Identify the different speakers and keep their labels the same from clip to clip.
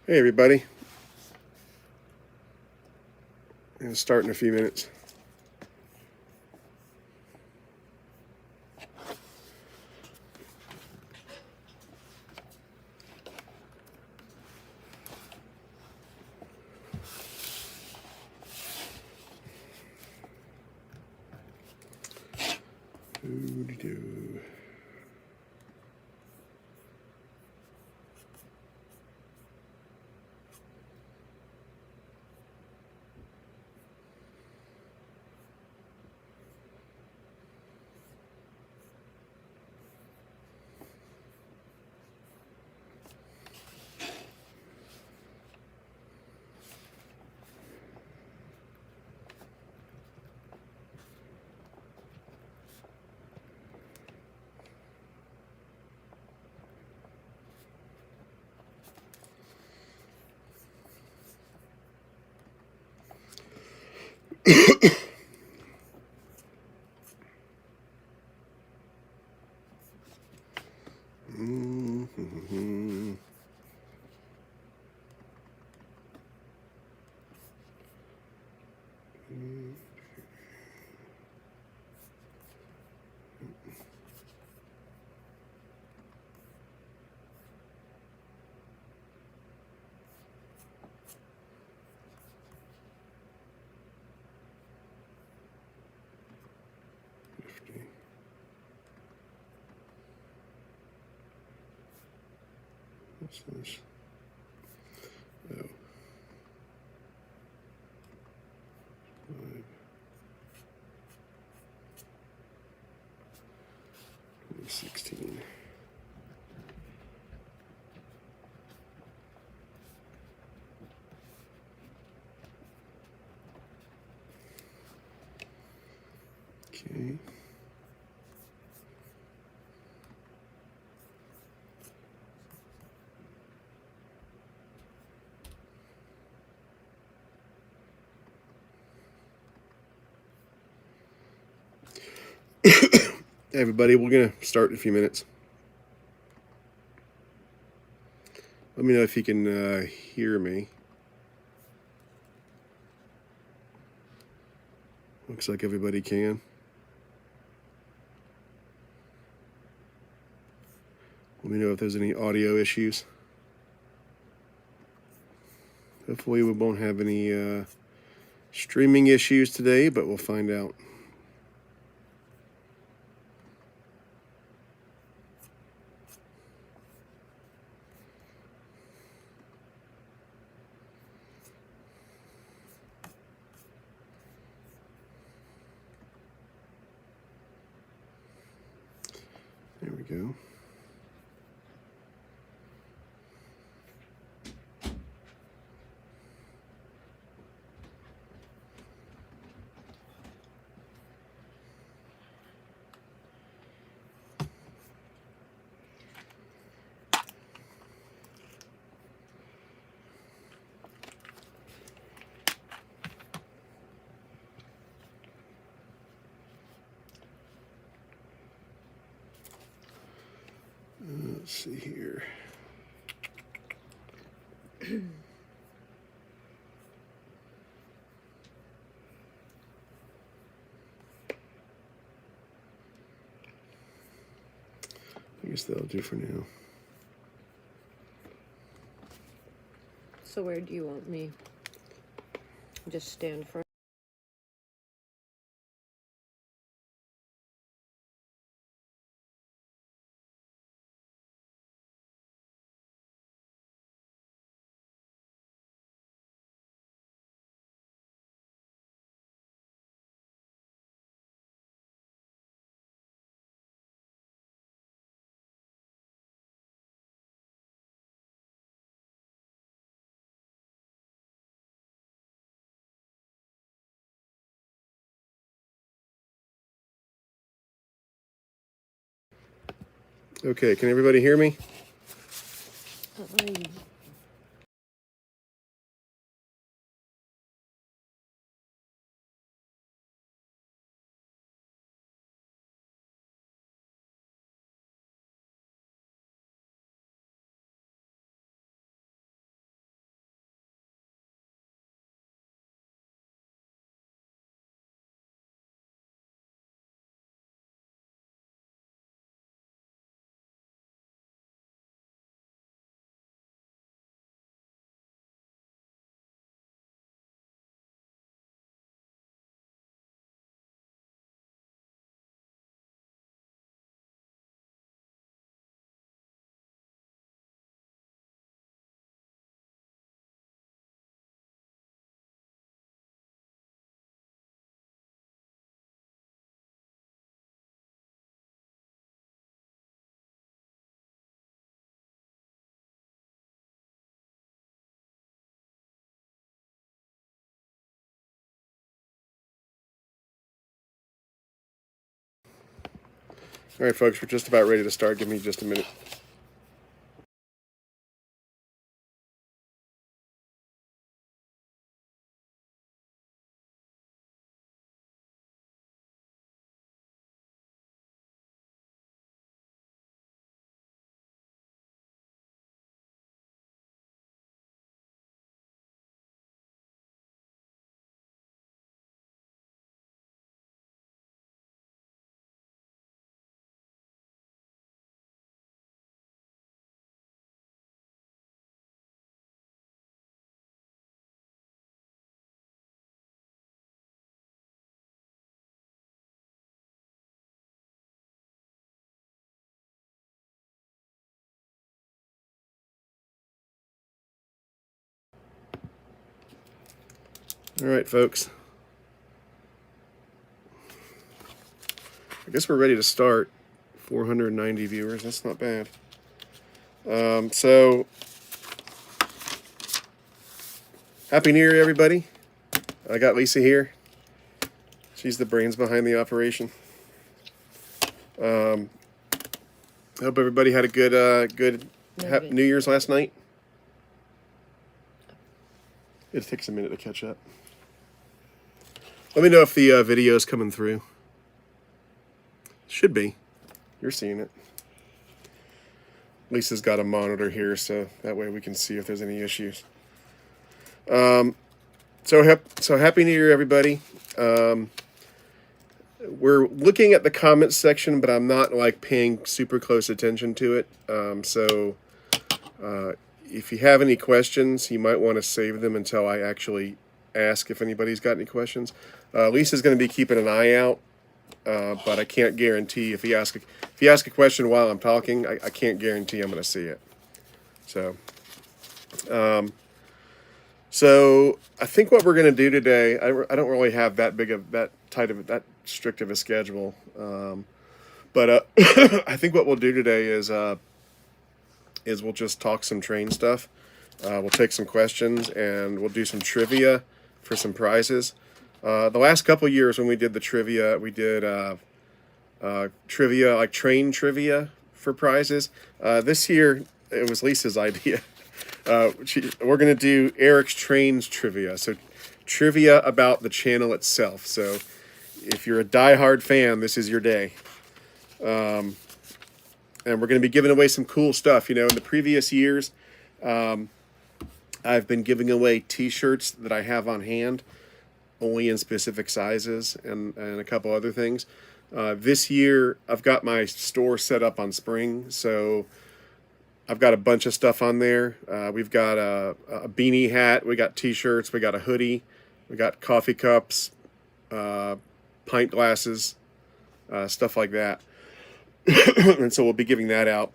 Speaker 1: Hey everybody, I'm going to start in a few minutes. Ooh-dee-doo. Mm-hmm. What's this? Oh. 2016. Okay. Hey everybody, we're going to start in a few minutes. Let me know if you can hear me. Looks like everybody can. Let me know if there's any audio issues. Hopefully we won't have any streaming issues today, but we'll find out. There we go. Let's see here. I guess that'll do for now.
Speaker 2: So where do you want me? Just stand for
Speaker 1: Okay, can everybody hear me? All right, folks, we're just about ready to start. Give me just a minute. All right, folks. I guess we're ready to start. 490 viewers. That's not bad. So, Happy New Year, everybody. I got Lisa here. She's the brains behind the operation. I hope everybody had a good New Year's last night. It takes a minute to catch up. Let me know if the video is coming through. Should be. You're seeing it. Lisa's got a monitor here, so that way we can see if there's any issues. So Happy New Year, everybody. We're looking at the comments section, but I'm not like paying super close attention to it. If you have any questions, you might want to save them until I actually ask if anybody's got any questions. Lisa's going to be keeping an eye out, but I can't guarantee if you ask a question while I'm talking, I can't guarantee I'm going to see it. So I think what we're going to do today, I don't really have that strict of a schedule, but I think what we'll do today is we'll just talk some train stuff. We'll take some questions and we'll do some trivia for some prizes. The last couple years when we did the trivia, we did trivia, like train trivia for prizes. This year, it was Lisa's idea. We're going to do Eric's Trains trivia. So trivia about the channel itself. So if you're a diehard fan, this is your day. And we're going to be giving away some cool stuff. You know, in the previous years, I've been giving away T-shirts that I have on hand, only in specific sizes, and a couple other things. This year, I've got my store set up on Spring, so I've got a bunch of stuff on there. We've got a beanie hat, we got T-shirts, we got a hoodie, we got coffee cups, pint glasses, stuff like that. And so we'll be giving that out.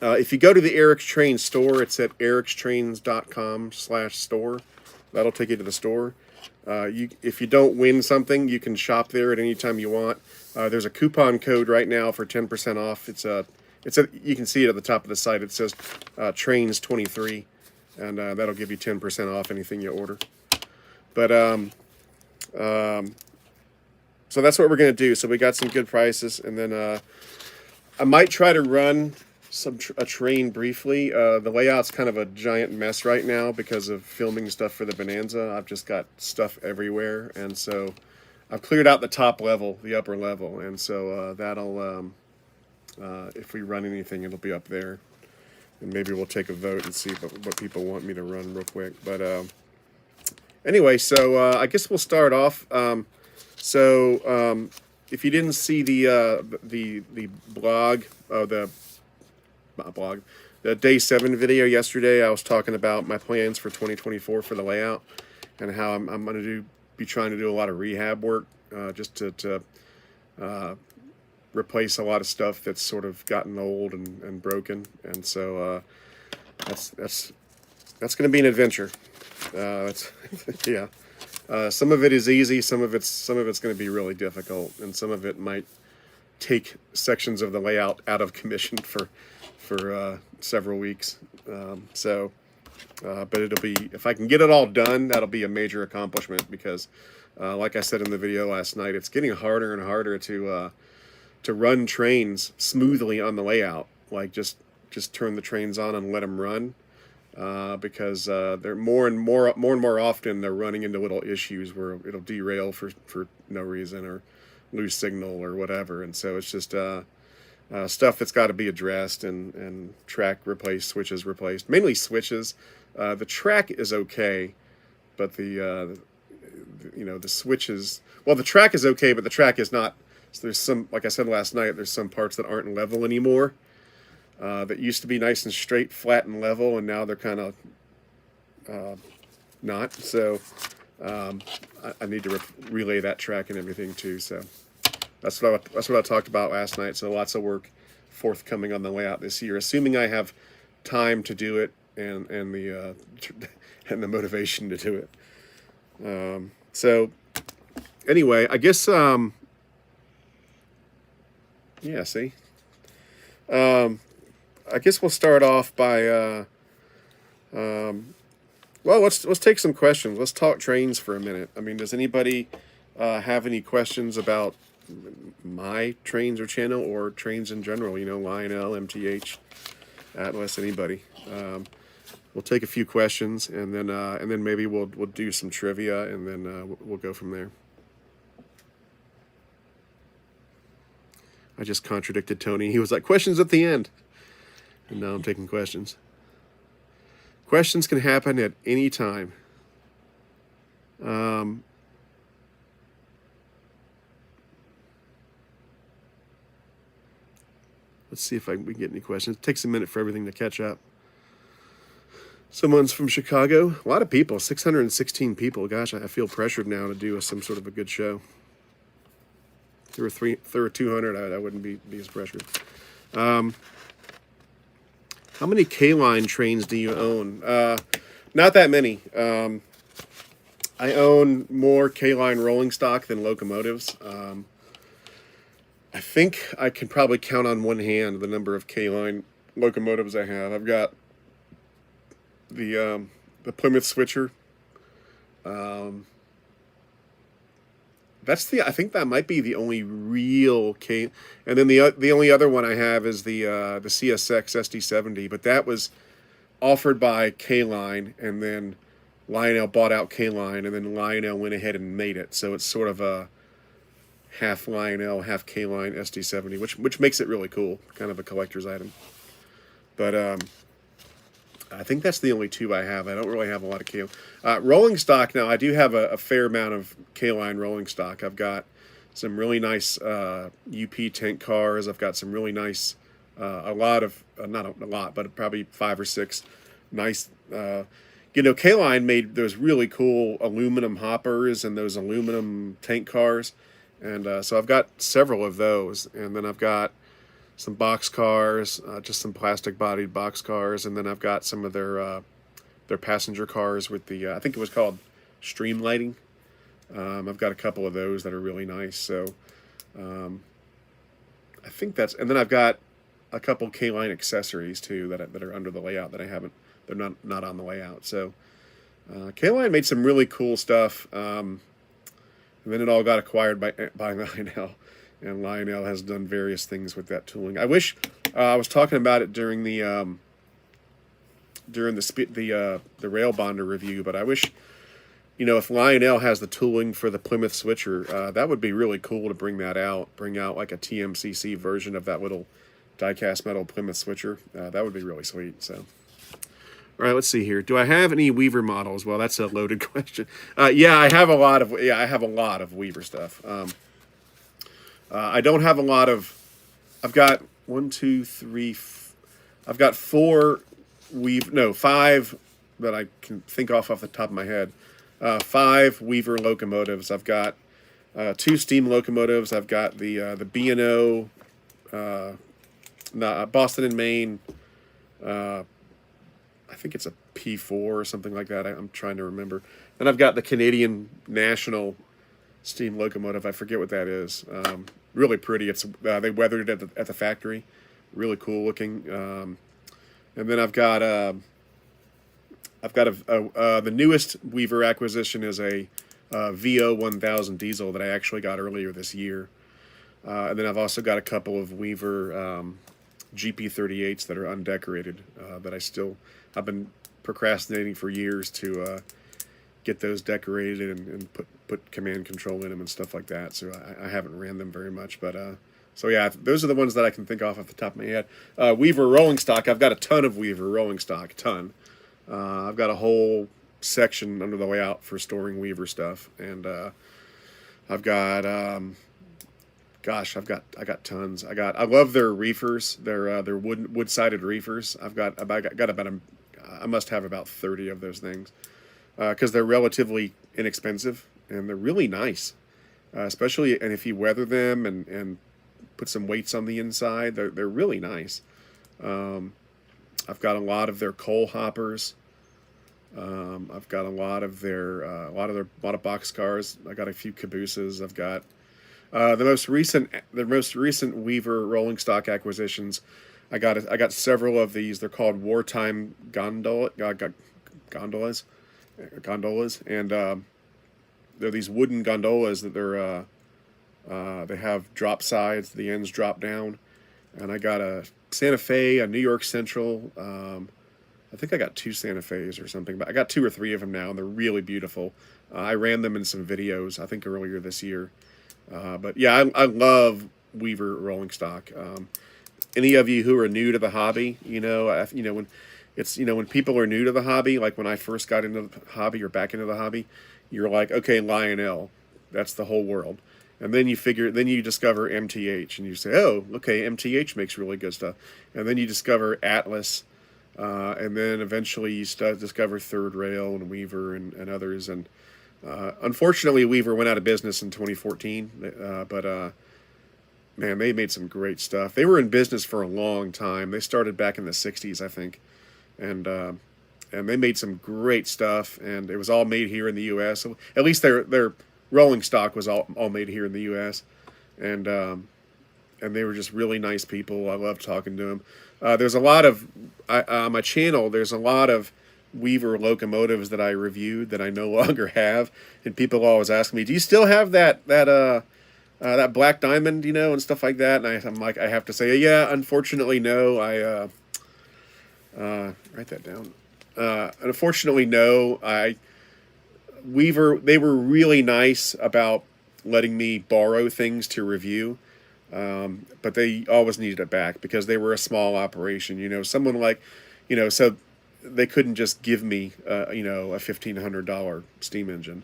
Speaker 1: If you go to the Eric's Train store, it's at ericstrains.com/store. That'll take you to the store. If you don't win something, you can shop there at any time you want. There's a coupon code right now for 10% off. You can see it at the top of the site. It says Trains23, and that'll give you 10% off anything you order. But so that's what we're going to do. So we got some good prices, and then I might try to run a train briefly. The layout's kind of a giant mess right now because of filming stuff for the Bonanza. I've just got stuff everywhere, and so I've cleared out the top level, the upper level, and so that'll, if we run anything, it'll be up there, and maybe we'll take a vote and see what people want me to run real quick. But anyway, so I guess we'll start off. If you didn't see the blog, the day 7 video yesterday, I was talking about my plans for 2024 for the layout and how I'm going to be trying to do a lot of rehab work, just to replace a lot of stuff that's sort of gotten old and broken, and so that's going to be an adventure. Yeah. Some of it is easy, some of it's going to be really difficult, and some of it might take sections of the layout out of commission for several weeks. But it'll be, if I can get it all done, that'll be a major accomplishment because, like I said in the video last night, it's getting harder and harder to to run trains smoothly on the layout. Like just turn the trains on and let them run. Because they're more and more often they're running into little issues where it'll derail for no reason or lose signal or whatever, and so it's just stuff that's got to be addressed and track replaced, switches replaced, mainly switches. The track is okay, but the switches. Well, the track is okay, but the track is not. So there's some, like I said last night, there's some parts that aren't level anymore. That used to be nice and straight, flat and level, and now they're kind of not. So I need to relay that track and everything too. So that's what I talked about last night. So lots of work forthcoming on the layout this year, assuming I have time to do it and the and the motivation to do it. So anyway, I guess yeah. See. I guess we'll start off by well, let's take some questions. Let's talk trains for a minute. I mean, does anybody have any questions about my trains or channel or trains in general? You know, Lionel, MTH, Atlas, anybody. We'll take a few questions and then maybe we'll do some trivia and then we'll go from there. I just contradicted Tony. He was like, questions at the end. And now I'm taking questions. Questions can happen at any time. Let's see if we can get any questions. It takes a minute for everything to catch up. Someone's from Chicago. A lot of people, 616 people. Gosh, I feel pressured now to do some sort of a good show. If there were 200, I wouldn't be as pressured. How many K-line trains do you own? Not that many. I own more K-line rolling stock than locomotives. I think I can probably count on one hand the number of K-line locomotives I have. I've got the Plymouth Switcher. I think that might be the only real K. And then the only other one I have is the CSX SD70, but that was offered by K-Line, and then Lionel bought out K-Line, and then Lionel went ahead and made it. So it's sort of a half Lionel, half K-Line SD70, which makes it really cool, kind of a collector's item. But I think that's the only two I have. I don't really have a lot of K-line. Rolling stock now, I do have a fair amount of K-line rolling stock. I've got some really nice UP tank cars. I've got some really nice, a lot of, not a lot, but probably 5 or 6 nice, K-line made those really cool aluminum hoppers and those aluminum tank cars. And so I've got several of those. And then I've got some box cars, just some plastic bodied box cars, and then I've got some of their passenger cars with the I think it was called stream lighting. I've got a couple of those that are really nice. So I think that's, and then I've got a couple K-line accessories too that are under the layout that I haven't. They're not on the layout. So K-line made some really cool stuff, and then it all got acquired by Lionel. And Lionel has done various things with that tooling. I wish I was talking about it during the rail bonder review, but I wish, if Lionel has the tooling for the Plymouth Switcher, that would be really cool to bring that out. Bring out like a TMCC version of that little die-cast metal Plymouth Switcher. That would be really sweet. So, all right, let's see here. Do I have any Weaver models? Well, that's a loaded question. Yeah, I have a lot of Weaver stuff. I don't have a lot of. I've got 5 that I can think off the top of my head. 5 Weaver locomotives. I've got 2 steam locomotives. I've got the B&O, Boston and Maine. I think it's a P4 or something like that. I'm trying to remember. Then I've got the Canadian National steam locomotive. I forget what that is. Really pretty. It's they weathered it at the factory. Really cool looking. And then I've got the newest Weaver acquisition is a VO 1000 diesel that I actually got earlier this year. And then I've also got a couple of Weaver GP38s that are undecorated that I've been procrastinating for years to get those decorated and put command control in them and stuff like that. So I haven't ran them very much, but so yeah, those are the ones that I can think off the top of my head. Weaver rolling stock. I've got a ton of Weaver rolling stock, ton. I've got a whole section under the layout for storing Weaver stuff, and I've got I got tons. I love their reefers. Their wood sided reefers. I must have about 30 of those things because they're relatively inexpensive and they're really nice. Especially and if you weather them and put some weights on the inside, they're really nice. I've got a lot of their coal hoppers. I've got a lot of boxcars. I got a few cabooses. I've got the most recent Weaver rolling stock acquisitions. I got several of these. They're called wartime gondolas, and they're these wooden gondolas that they have drop sides. The ends drop down, and I got a Santa Fe, a New York Central. I think I got 2 Santa Fe's or something, but I got 2 or 3 of them now, and they're really beautiful. I ran them in some videos, I think earlier this year. But yeah, I love Weaver rolling stock. Any of you who are new to the hobby, when people are new to the hobby, like when I first got into the hobby or back into the hobby, you're like, okay, Lionel, that's the whole world. And then you discover MTH, and you say, oh, okay, MTH makes really good stuff. And then you discover Atlas, and then eventually you discover Third Rail and Weaver and others. And unfortunately, Weaver went out of business in 2014, but man, they made some great stuff. They were in business for a long time. They started back in the 60s, I think, and they made some great stuff, and it was all made here in the U.S. So at least their rolling stock was all made here in the U.S., and they were just really nice people. I loved talking to them. There's a lot of on my channel. There's a lot of Weaver locomotives that I reviewed that I no longer have, and people always ask me, "Do you still have that Black Diamond, and stuff like that?" And I'm like, I have to say, yeah, unfortunately, no. I write that down. Unfortunately, no. Weaver, they were really nice about letting me borrow things to review. But they always needed it back because they were a small operation. Someone like, so they couldn't just give me, a $1,500 steam engine,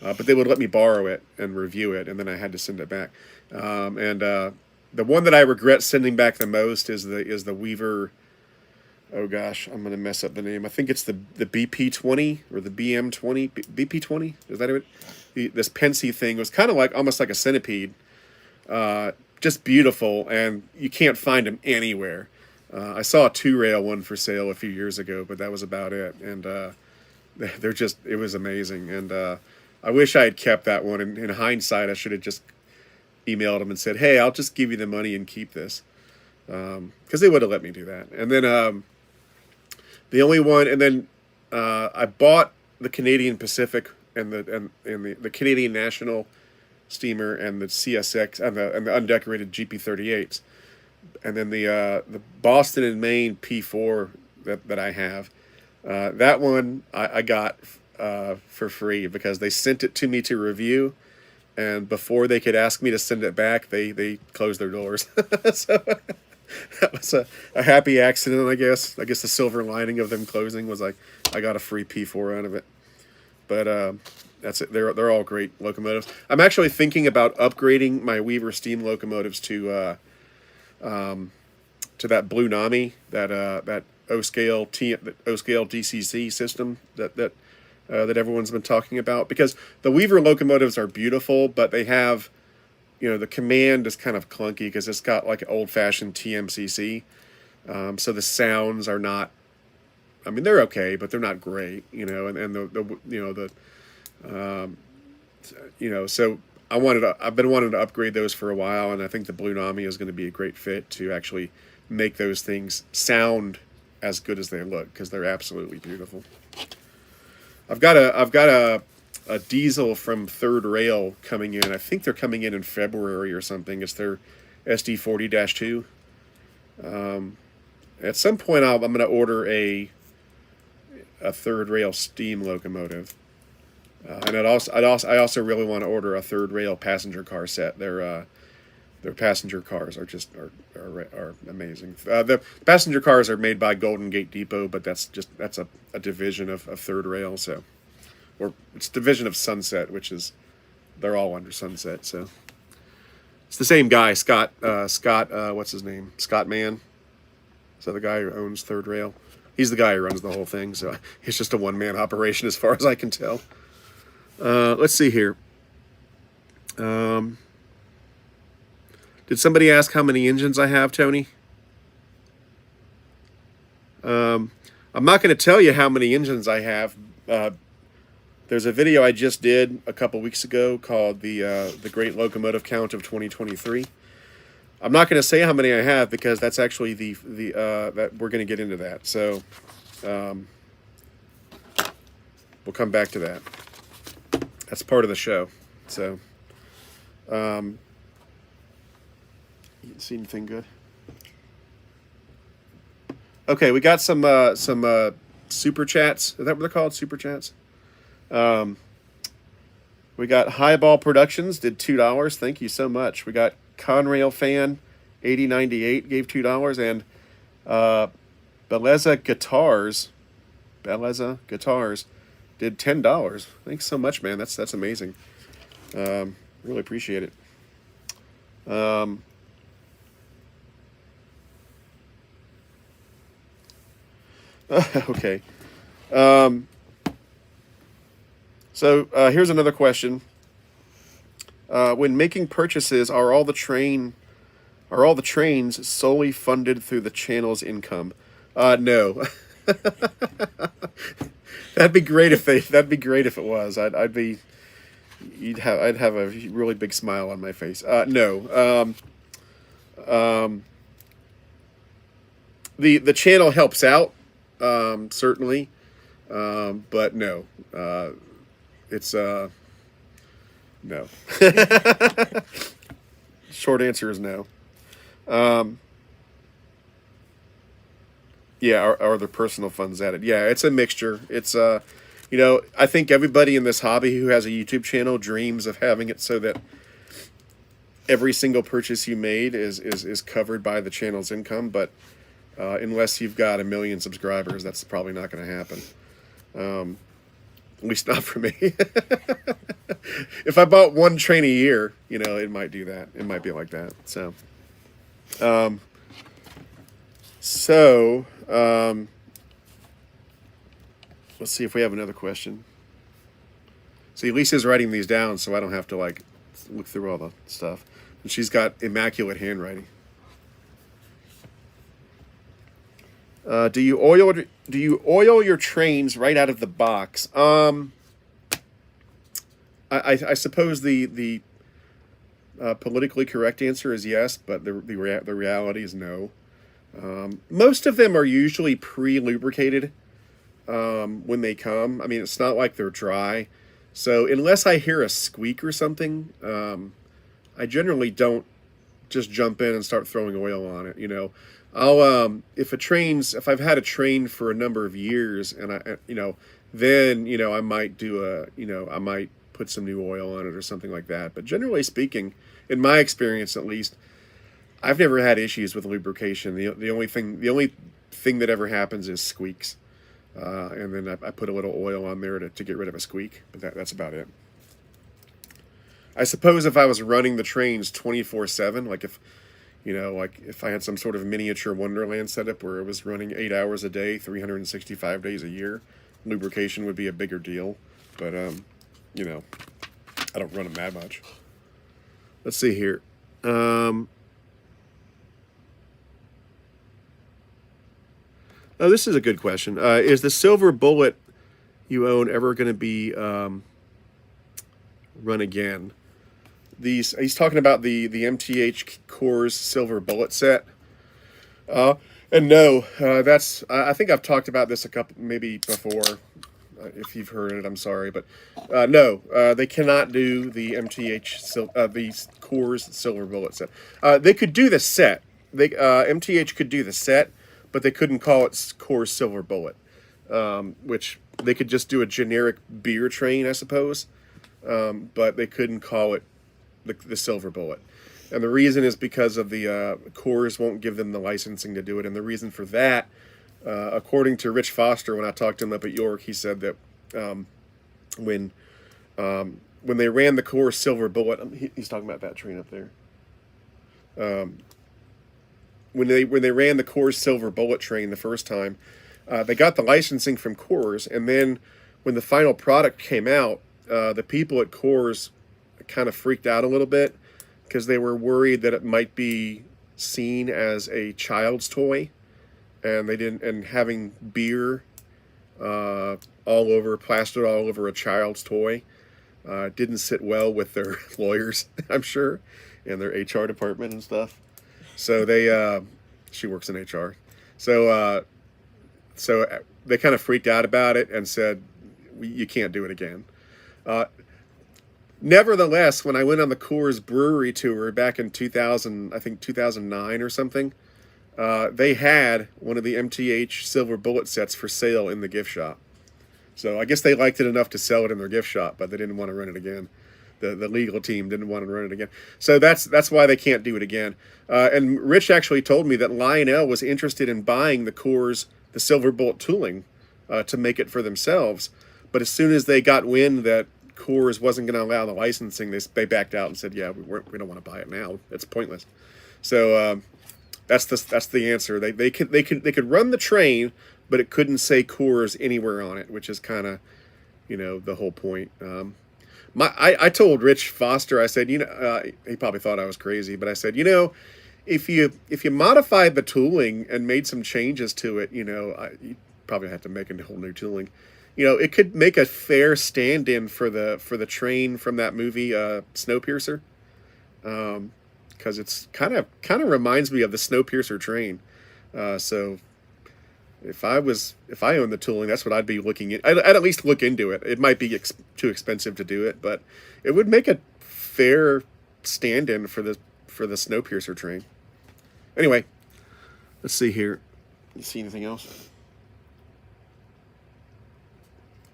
Speaker 1: but they would let me borrow it and review it, and then I had to send it back. And the one that I regret sending back the most is the Weaver. Oh gosh, I'm gonna mess up the name. I think it's the BP20 or the BM20. BP20, is that it? This Pensy thing was kind of almost like a centipede. Just beautiful, and you can't find them anywhere. I saw a 2-rail one for sale a few years ago, but that was about it. And it was amazing. And I wish I had kept that one. And in hindsight, I should have just emailed them and said, hey, I'll just give you the money and keep this. Because they would have let me do that. And then the only one, and then I bought the Canadian Pacific and the Canadian National steamer and the CSX and the undecorated GP38s, and then the Boston and Maine P4 that I have. That one I got for free because they sent it to me to review, and before they could ask me to send it back, they closed their doors. So that was a happy accident, I guess. I guess the silver lining of them closing was I got a free P4 out of it. But that's it. They're all great locomotives. I'm actually thinking about upgrading my Weaver steam locomotives to that Blue Nami, that O-scale DCC system that everyone's been talking about, because the Weaver locomotives are beautiful, but they have, the command is kind of clunky because it's got like old-fashioned TMCC, so the sounds are not. I mean, they're okay, but they're not great, and so I've been wanting to upgrade those for a while, and I think the Blue Nami is going to be a great fit to actually make those things sound as good as they look, because they're absolutely beautiful. I've got a a diesel from Third Rail coming in. I think they're coming in February or something. It's their SD40-2. At some point, I'm going to order a Third Rail steam locomotive, and I also really want to order a Third Rail passenger car set. Their passenger cars are amazing. The passenger cars are made by Golden Gate Depot, but that's a division of Third Rail. So, or it's a division of Sunset, which is they're all under Sunset. So it's the same guy, Scott. What's his name? Scott Mann. So the guy who owns Third Rail, he's the guy who runs the whole thing. So it's just a one-man operation as far as I can tell. Let's see here. Did somebody ask how many engines I have, Tony? I'm not going to tell you how many engines I have. There's a video I just did a couple weeks ago called the Great Locomotive Count of 2023. I'm not going to say how many I have because that's actually the that we're going to get into that. So we'll come back to that. That's part of the show. So you see anything good? Okay, we got some super chats. Is that what they're called? Super chats. We got Highball Productions did $2. Thank you so much. We got Conrail Fan 8098 gave $2, and Beleza Guitars did $10. Thanks so much, man. That's amazing. Really appreciate it. Okay. So here's another question. When making purchases, are all the trains solely funded through the channel's income? No. That'd be great if it was. I'd have a really big smile on my face. No. The channel helps out, certainly, but no. It's no. Short answer is no. Yeah, are there personal funds added? Yeah, it's a mixture. It's I think everybody in this hobby who has a YouTube channel dreams of having it so that every single purchase you made is covered by the channel's income, but unless you've got 1 million subscribers, that's probably not going to happen. At least not for me. If I bought one train a year, it might do that. It might be like that. So, let's see if we have another question. See, Lisa's writing these down, so I don't have to look through all the stuff. And she's got immaculate handwriting. Do you oil your trains right out of the box? I suppose the politically correct answer is yes, but the reality is no. Most of them are usually pre-lubricated when they come. I mean, it's not like they're dry. So unless I hear a squeak or something, I generally don't just jump in and start throwing oil on it. I'll if I've had a train for a number of years and then I might I might put some new oil on it or something like that. But generally speaking, in my experience at least, I've never had issues with lubrication. The only thing that ever happens is squeaks, and then I put a little oil on there to get rid of a squeak. But that's about it. I suppose if I was running the trains 24/7, like if I had some sort of miniature Wonderland setup where it was running 8 hours a day, 365 days a year, lubrication would be a bigger deal. But I don't run them that much. Let's see here. Oh, this is a good question. Is the silver bullet you own ever going to be run again? He's talking about the MTH Cores silver bullet set. And no, I think I've talked about this maybe before. If you've heard it, I'm sorry, but no, they cannot do the the Coors Silver Bullet set. They could do the set. MTH could do the set, but they couldn't call it Coors Silver Bullet, which they could just do a generic beer train, I suppose, but they couldn't call it the Silver Bullet. And the reason is because of the Coors won't give them the licensing to do it, and the reason for that, according to Rich Foster, when I talked to him up at York, he said that when they ran the Coors Silver Bullet, he's talking about that train up there. When they ran the Coors Silver Bullet train the first time, they got the licensing from Coors, and then when the final product came out, the people at Coors kind of freaked out a little bit because they were worried that it might be seen as a child's toy, and they didn't. And having beer plastered all over a child's toy, didn't sit well with their lawyers, I'm sure, and their HR department and stuff. So they, she works in HR. So they kind of freaked out about it and said, you can't do it again. Nevertheless, when I went on the Coors Brewery tour back in 2009 or something, they had one of the MTH Silver Bullet sets for sale in the gift shop. So I guess they liked it enough to sell it in their gift shop, but they didn't want to run it again. The legal team didn't want to run it again. So that's why they can't do it again. And Rich actually told me that Lionel was interested in buying the Silver Bullet tooling to make it for themselves. But as soon as they got wind that Coors wasn't going to allow the licensing, they backed out and said, yeah, we don't want to buy it now. It's pointless. So that's the answer. They could run the train, but it couldn't say Coors anywhere on it, which is kind of, the whole point. I told Rich Foster, I said, he probably thought I was crazy, but I said, if you modified the tooling and made some changes to it, you probably have to make a whole new tooling. It could make a fair stand-in for the train from that movie, Snowpiercer, because it's kind of reminds me of the Snowpiercer train. So if I owned the tooling, that's what I'd be looking at. I'd at least look into it. It might be too expensive to do it, but it would make a fair stand-in for the Snowpiercer train. Anyway, let's see here. You see anything else?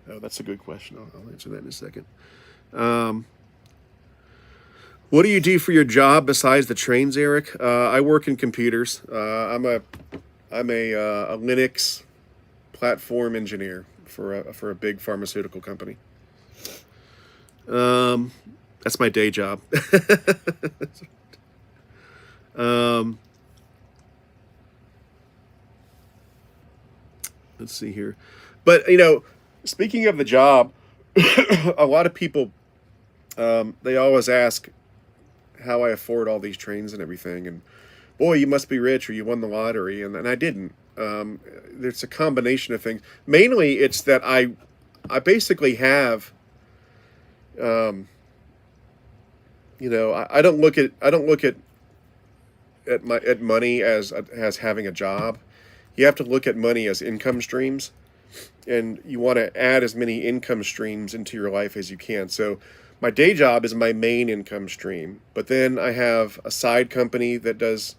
Speaker 1: Oh, that's a good question. I'll answer that in a second. What do you do for your job besides the trains, Eric? I work in computers. I'm a Linux platform engineer for a big pharmaceutical company. That's my day job. Let's see here. But, speaking of the job, a lot of people, they always ask how I afford all these trains and everything. And, boy, you must be rich or you won the lottery. And I didn't. There's a combination of things. Mainly, it's that I basically have, I don't look at money as having a job. You have to look at money as income streams, and you want to add as many income streams into your life as you can. So my day job is my main income stream, but then I have a side company that does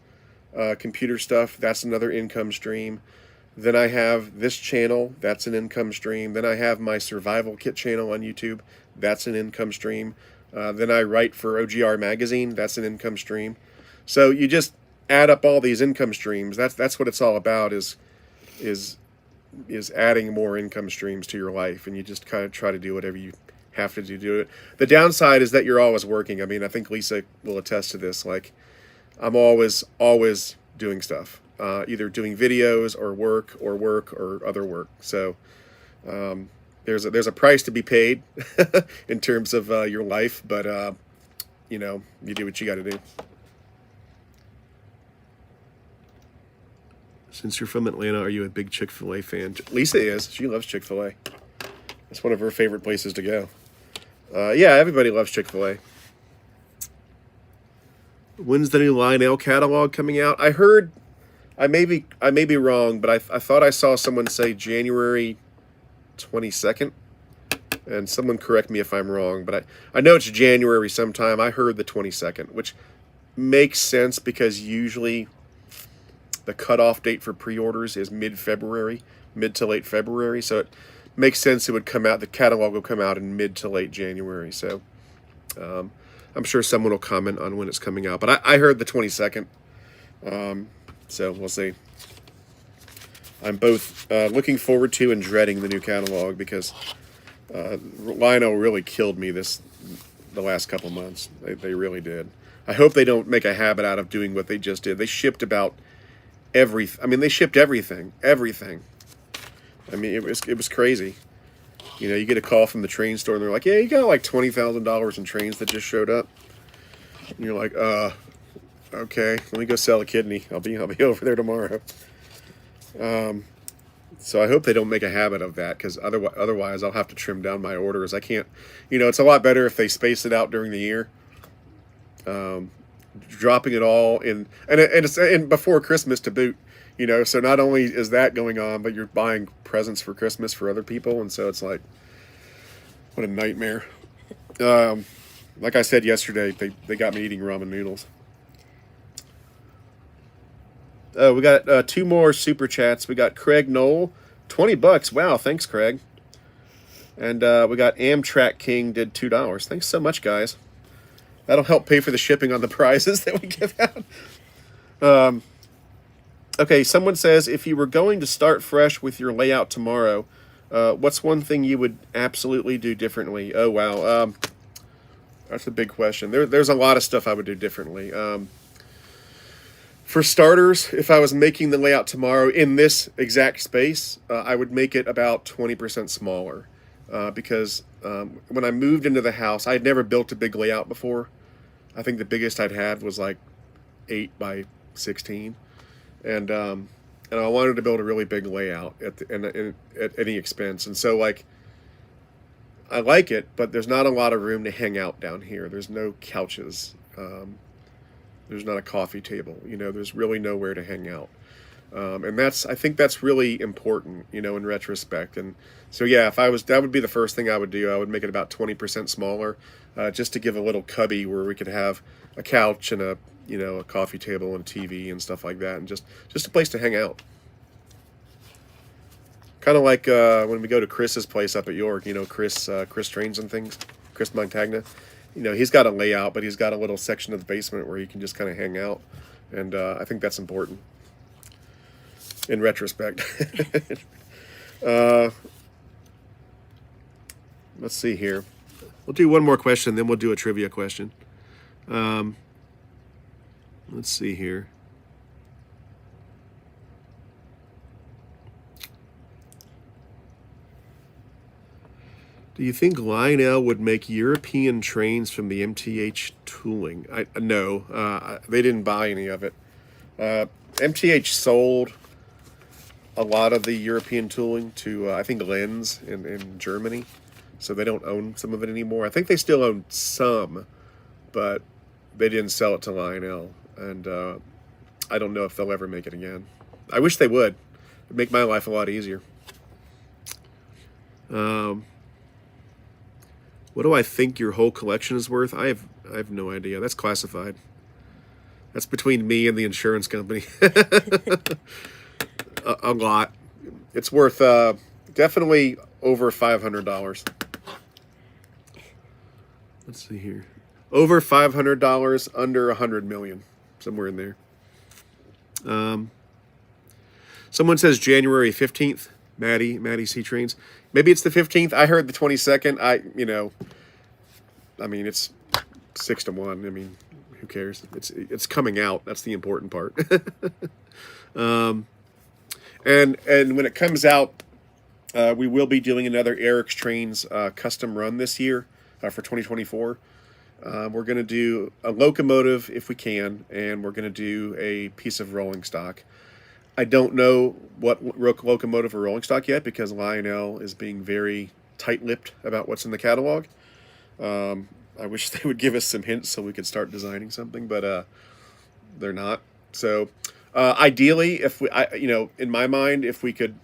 Speaker 1: computer stuff. That's another income stream. Then I have this channel. That's an income stream. Then I have my survival kit channel on YouTube. That's an income stream. Then I write for OGR magazine. That's an income stream. So you just add up all these income streams. That's what it's all about, is adding more income streams to your life, and you just kind of try to do whatever you have to do it. The downside is that you're always working. I mean, I think Lisa will attest to this. Like, I'm always doing stuff, either doing videos or work or other work. So there's a price to be paid in terms of your life, but you do what you got to do. Since you're from Atlanta, are you a big Chick-fil-A fan? Lisa is. She loves Chick-fil-A. It's one of her favorite places to go. Yeah, everybody loves Chick-fil-A. When's the new Lionel catalog coming out? I heard, I may be wrong, but I thought I saw someone say January 22nd. And someone correct me if I'm wrong, but I know it's January sometime. I heard the 22nd, which makes sense because usually the cutoff date for pre-orders is mid-February, mid to late February. So it makes sense it would come out, the catalog will come out in mid to late January. So I'm sure someone will comment on when it's coming out. But I heard the 22nd. So we'll see. I'm both looking forward to and dreading the new catalog because Lionel really killed me the last couple months. They really did. I hope they don't make a habit out of doing what they just did. They shipped about they shipped everything. I mean, it was crazy. You know, you get a call from the train store and they're like, yeah, you got like $20,000 in trains that just showed up. And you're like, okay, let me go sell a kidney. I'll be over there tomorrow. So I hope they don't make a habit of that, because otherwise I'll have to trim down my orders. I can't, it's a lot better if they space it out during the year. Dropping it all in, and it's before Christmas to boot, so not only is that going on, but you're buying presents for Christmas for other people, and so it's like, what a nightmare. Like I said yesterday, they got me eating ramen noodles. We got 2 more super chats. We got Craig Knoll, $20. Wow, thanks, Craig. And we got Amtrak King did $2. Thanks so much, guys. That'll help pay for the shipping on the prizes that we give out. Okay, someone says, if you were going to start fresh with your layout tomorrow, what's one thing you would absolutely do differently? Oh, wow. That's a big question. There's a lot of stuff I would do differently. For starters, if I was making the layout tomorrow in this exact space, I would make it about 20% smaller. Because when I moved into the house, I had never built a big layout before. I think the biggest I'd had was like 8 by 16. And I wanted to build a really big layout at any expense. And so, like, I like it, but there's not a lot of room to hang out down here. There's no couches. There's not a coffee table. There's really nowhere to hang out. And I think that's really important, in retrospect. And so, yeah, that would be the first thing I would do. I would make it about 20% smaller, just to give a little cubby where we could have a couch and a coffee table and TV and stuff like that, and just a place to hang out. Kind of like when we go to Chris's place up at York, Chris Trains and Things, Chris Montagna. He's got a layout, but he's got a little section of the basement where you can just kind of hang out. And I think that's important in retrospect. Let's see here. We'll do one more question, then we'll do a trivia question. Let's see here. Do you think Lionel would make European trains from the MTH tooling? No, they didn't buy any of it. MTH sold a lot of the European tooling to, I think, Lenz in Germany. So they don't own some of it anymore. I think they still own some, but they didn't sell it to Lionel. And I don't know if they'll ever make it again. I wish they would. It'd make my life a lot easier. What do I think your whole collection is worth? I have no idea. That's classified. That's between me and the insurance company. a lot. It's worth definitely over $500. Let's see here. Over $500, under $100 million, somewhere in there. Someone says January 15th. Maddie C Trains. Maybe it's the 15th. I heard the 22nd. It's 6 to 1. I mean, who cares? It's coming out. That's the important part. And when it comes out, we will be doing another Eric's Trains custom run this year for 2024. We're going to do a locomotive if we can, and we're going to do a piece of rolling stock. I don't know what locomotive or rolling stock yet, because Lionel is being very tight-lipped about what's in the catalog. I wish they would give us some hints so we could start designing something, but they're not. So ideally, in my mind, if we could,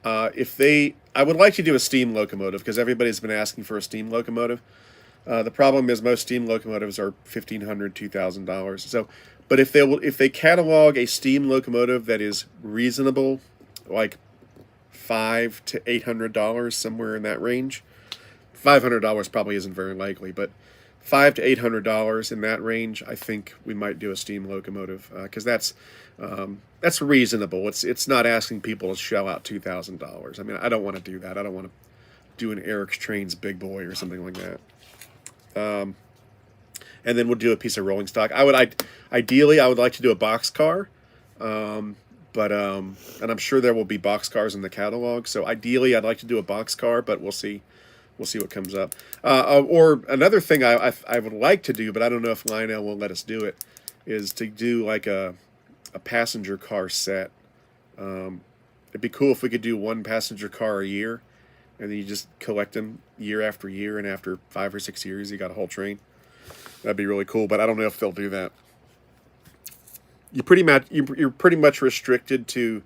Speaker 1: if they I would like to do a steam locomotive because everybody's been asking for a steam locomotive. The problem is most steam locomotives are $1,500, $2,000. So, but if they catalog a steam locomotive that is reasonable, like $500 to $800, somewhere in that range. $500 probably isn't very likely, but $500 to $800 in that range, I think we might do a steam locomotive because that's reasonable. It's not asking people to shell out $2,000. I mean, I don't want to do that. I don't want to do an Eric's Trains Big Boy or something like that. And then we'll do a piece of rolling stock. Ideally, I would like to do a boxcar, but and I'm sure there will be boxcars in the catalog. So ideally, I'd like to do a boxcar, but we'll see. We'll see what comes up. Or another thing I would like to do, but I don't know if Lionel will let us do it, is to do like a passenger car set. It'd be cool if we could do one passenger car a year, and then you just collect them year after year, and after 5 or 6 years, you got a whole train. That'd be really cool, but I don't know if they'll do that. You're pretty much restricted to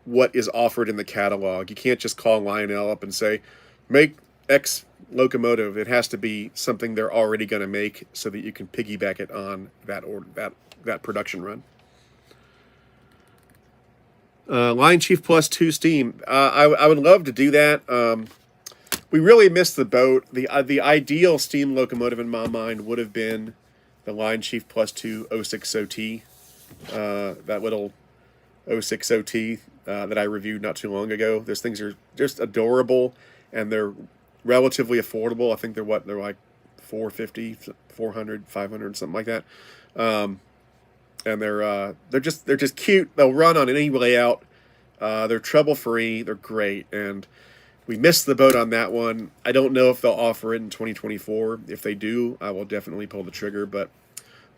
Speaker 1: what is offered in the catalog. You can't just call Lionel up and say, make X locomotive. It has to be something they're already going to make so that you can piggyback it on that production run. Line Chief Plus 2 Steam. I would love to do that. We really missed the boat. The ideal steam locomotive in my mind would have been the Line Chief Plus 2 060T. That little 060T that I reviewed not too long ago. Those things are just adorable, and they're relatively affordable. I think they're like $450, $400, $500, something like that. And they're just cute. They'll run on any layout. They're trouble free. They're great, and we missed the boat on that one. I don't know if they'll offer it in 2024. If they do, I will definitely pull the trigger, but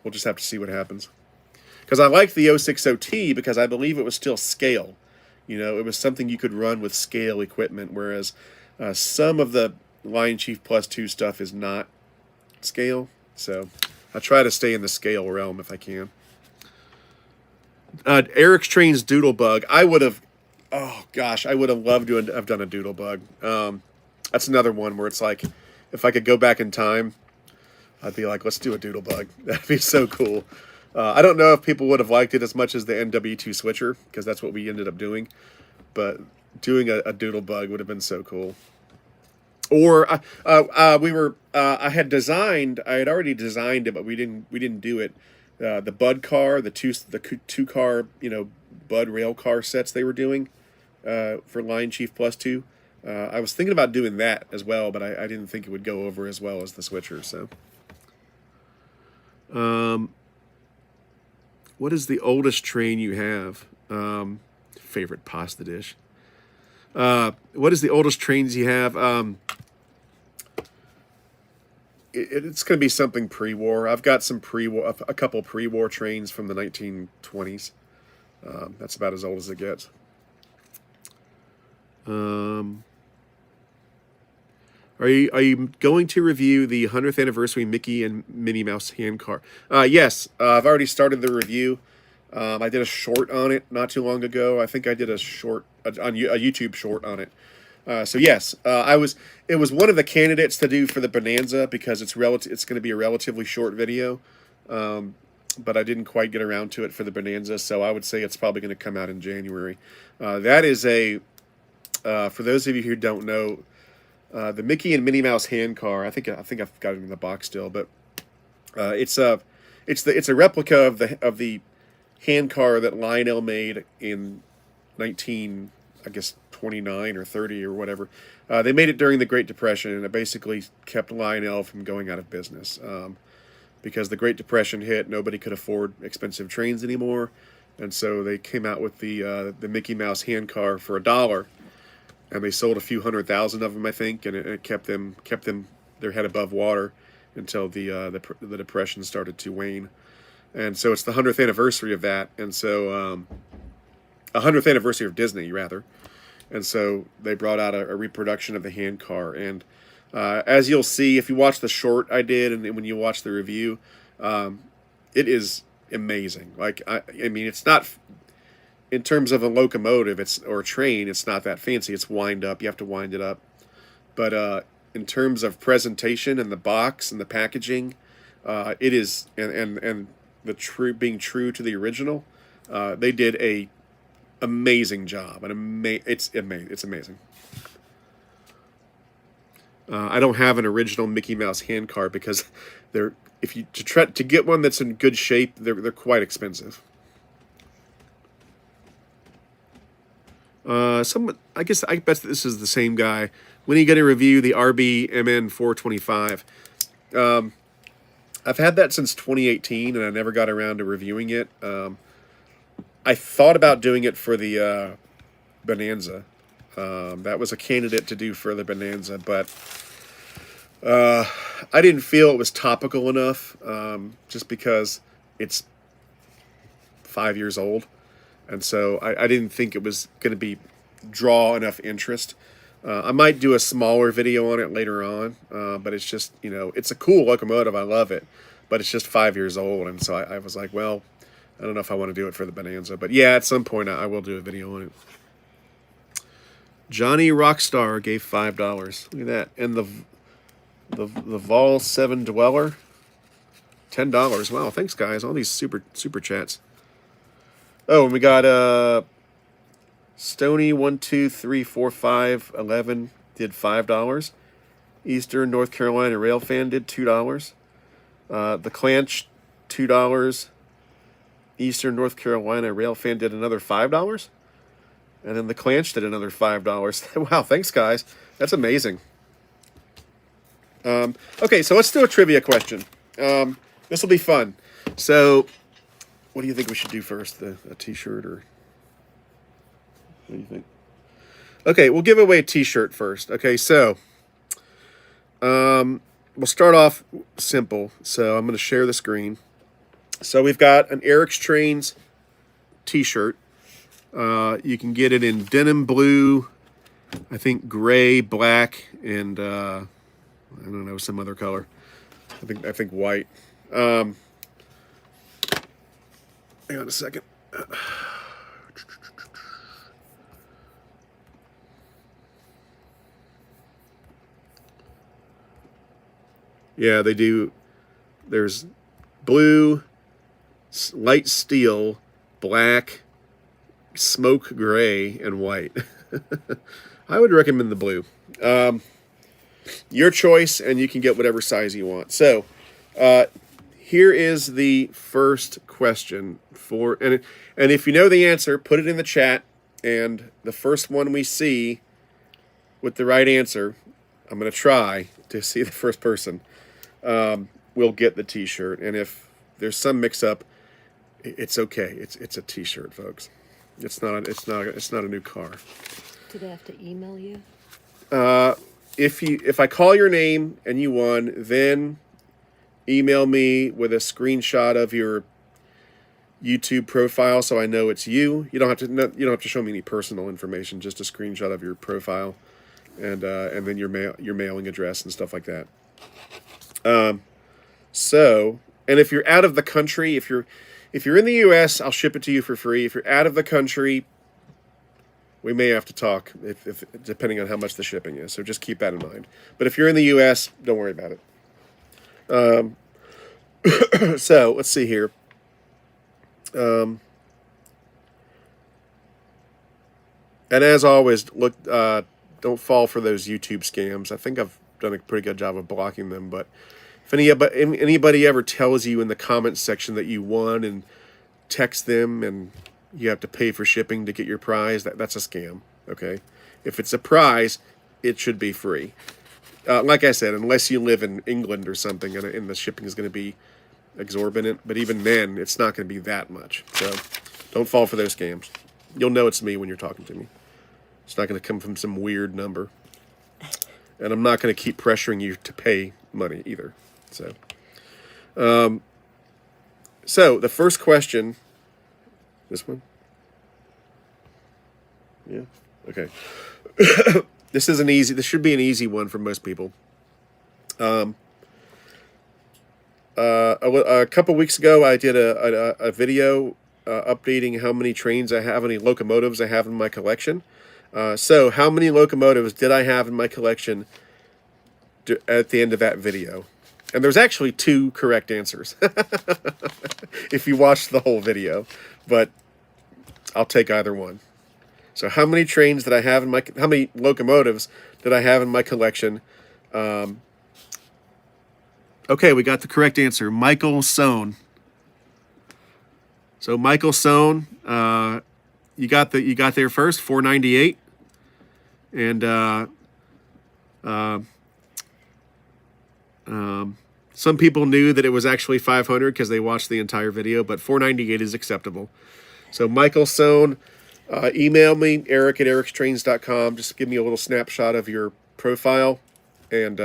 Speaker 1: we'll just have to see what happens. Because I liked the 060T because I believe it was still scale. You know, it was something you could run with scale equipment, whereas some of the Line Chief Plus 2 stuff is not scale. So I try to stay in the scale realm if I can. Eric's Trains Doodlebug. I would have loved to have done a Doodlebug. That's another one where it's like, if I could go back in time, I'd be like, let's do a Doodlebug. That'd be so cool. I don't know if people would have liked it as much as the NW2 Switcher, because that's what we ended up doing. But doing a Doodlebug would have been so cool. Or I had already designed it, but we didn't do it. The Bud car, the two car, Bud rail car sets they were doing for Line Chief Plus 2. I was thinking about doing that as well, but I didn't think it would go over as well as the Switcher. So, what is the oldest train you have? Favorite pasta dish. What is the oldest trains you have? It's going to be something pre-war. I've got a couple pre-war trains from the 1920s. That's about as old as it gets. Are you going to review the 100th anniversary Mickey and Minnie Mouse Handcar? Yes, I've already started the review. I did a short on it not too long ago. I think I did a YouTube short on it. So yes, it was one of the candidates to do for the Bonanza because it's going to be a relatively short video. But I didn't quite get around to it for the Bonanza, so I would say it's probably going to come out in January. That is for those of you who don't know, the Mickey and Minnie Mouse Handcar. I think I've got it in the box still, but it's a replica of the handcar that Lionel made in 29 or 30 or whatever. They made it during the Great Depression, and it basically kept Lionel from going out of business. Because the Great Depression hit, nobody could afford expensive trains anymore, and so they came out with the Mickey Mouse handcar for $1, and they sold a few 100,000 of them, I think, and it kept them their head above water until the Depression started to wane, and so it's the 100th anniversary of that, and so 100th anniversary of Disney rather, and so they brought out a reproduction of the handcar, and as you'll see, if you watch the short I did, and when you watch the review, it is amazing. Like, I mean, it's not in terms of a locomotive, or a train, it's not that fancy. It's wind up. You have to wind it up. But in terms of presentation and the box and the packaging, it is, and the being true to the original, they did a amazing job. It's amazing. I don't have an original Mickey Mouse handcar because they're, if you to try to get one that's in good shape, they're quite expensive. I bet this is the same guy. When are you going to review the RBMN 425? I've had that since 2018, and I never got around to reviewing it. I thought about doing it for the Bonanza. That was a candidate to do for the Bonanza, but I didn't feel it was topical enough, just because it's 5 years old. And so I didn't think it was going to be draw enough interest. I might do a smaller video on it later on, but it's just, it's a cool locomotive. I love it, but it's just 5 years old. And so I was like, well, I don't know if I want to do it for the Bonanza. But yeah, at some point I will do a video on it. Johnny Rockstar gave $5. Look at that. And the Vol 7 Dweller, $10. Wow, thanks guys. All these super chats. Oh, and we got Stony 1 2 3 4 5 11 did $5. Eastern North Carolina Rail Fan did $2. The Clanch $2. Eastern North Carolina Rail Fan did another $5. And then the Clanch did another $5. Wow, thanks guys. That's amazing. Okay, so let's do a trivia question. This will be fun. So, what do you think we should do first? A t-shirt, or what do you think? Okay, we'll give away a t-shirt first. Okay, so we'll start off simple. So I'm going to share the screen. So we've got an Eric's Trains t-shirt. You can get it in denim blue, I think gray, black, and I don't know, some other color. I think white. Hang on a second. Yeah, they do. There's blue, light steel, black, smoke gray, and white. I would recommend the blue. Your choice, and you can get whatever size you want. So, here is the first question and if you know the answer, put it in the chat, and the first one we see with the right answer, I'm going to try to see the first person, will get the t-shirt. And if there's some mix up, it's okay. It's a t-shirt, folks. It's not a new car.
Speaker 2: Do they have to email you?
Speaker 1: If I call your name and you won, then email me with a screenshot of your YouTube profile so I know it's you. You don't have to show me any personal information, just a screenshot of your profile, and then your mailing address and stuff like that. So, and if you're out of the country, if you're in the US, I'll ship it to you for free. If you're out of the country, we may have to talk if depending on how much the shipping is. So just keep that in mind. But if you're in the US, don't worry about it. So let's see here. And as always, look, don't fall for those YouTube scams. I think I've done a pretty good job of blocking them. But if anybody ever tells you in the comments section that you won and text them and you have to pay for shipping to get your prize, that's a scam. Okay, if it's a prize, it should be free. Like I said, unless you live in England or something, and the shipping is going to be exorbitant. But even then, it's not going to be that much. So don't fall for those scams. You'll know it's me when you're talking to me. It's not going to come from some weird number. And I'm not going to keep pressuring you to pay money either. So the first question, this one? Yeah, okay. This should be an easy one for most people. A couple weeks ago, I did a video updating how many trains I have, how many locomotives I have in my collection. So how many locomotives did I have in my collection at the end of that video? And there's actually 2 correct answers if you watched the whole video, but I'll take either one. So how many trains did I have in how many locomotives did I have in my collection? Okay, we got the correct answer. Michael Sohn. So Michael Sohn, you got there first, 498. And some people knew that it was actually 500 because they watched the entire video, but 498 is acceptable. So Michael Sohn, email me, eric@ericstrains.com. Just give me a little snapshot of your profile and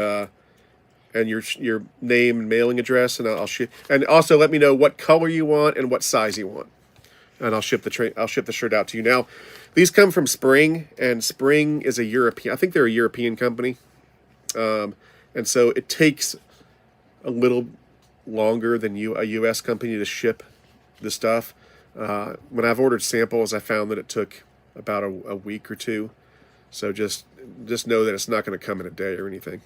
Speaker 1: your name and mailing address, and I'll ship. And also let me know what color you want and what size you want, and I'll ship the shirt out to you. Now, these come from Spring, and Spring is a European. I think they're a European company, and so it takes a little longer than a U.S. company to ship the stuff. When I've ordered samples, I found that it took about a week or 2. So just know that it's not going to come in a day or anything,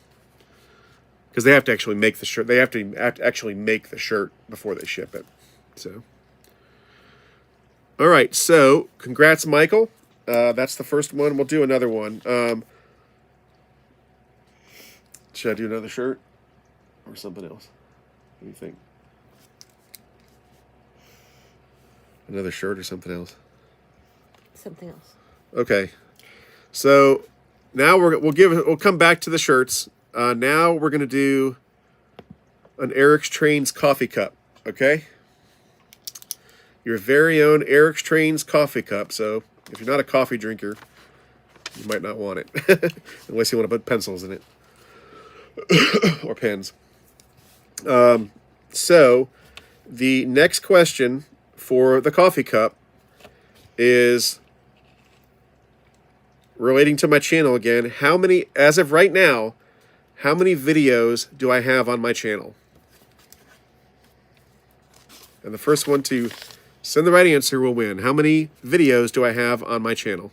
Speaker 1: because they have to actually make the shirt. They have to actually make the shirt before they ship it. So, all right. So, congrats, Michael. That's the first one. We'll do another one. Should I do another shirt or something else? What do you think? Another shirt or something else?
Speaker 2: Something else.
Speaker 1: Okay. So now we'll come back to the shirts. Now we're gonna do an Eric's Trains coffee cup. Okay. Your very own Eric's Trains coffee cup. So if you're not a coffee drinker, you might not want it, unless you want to put pencils in it or pens. So the next question for the coffee cup is relating to my channel again. How many, as of right now, how many videos do I have on my channel? And the first one to send the right answer will win. How many videos do I have on my channel?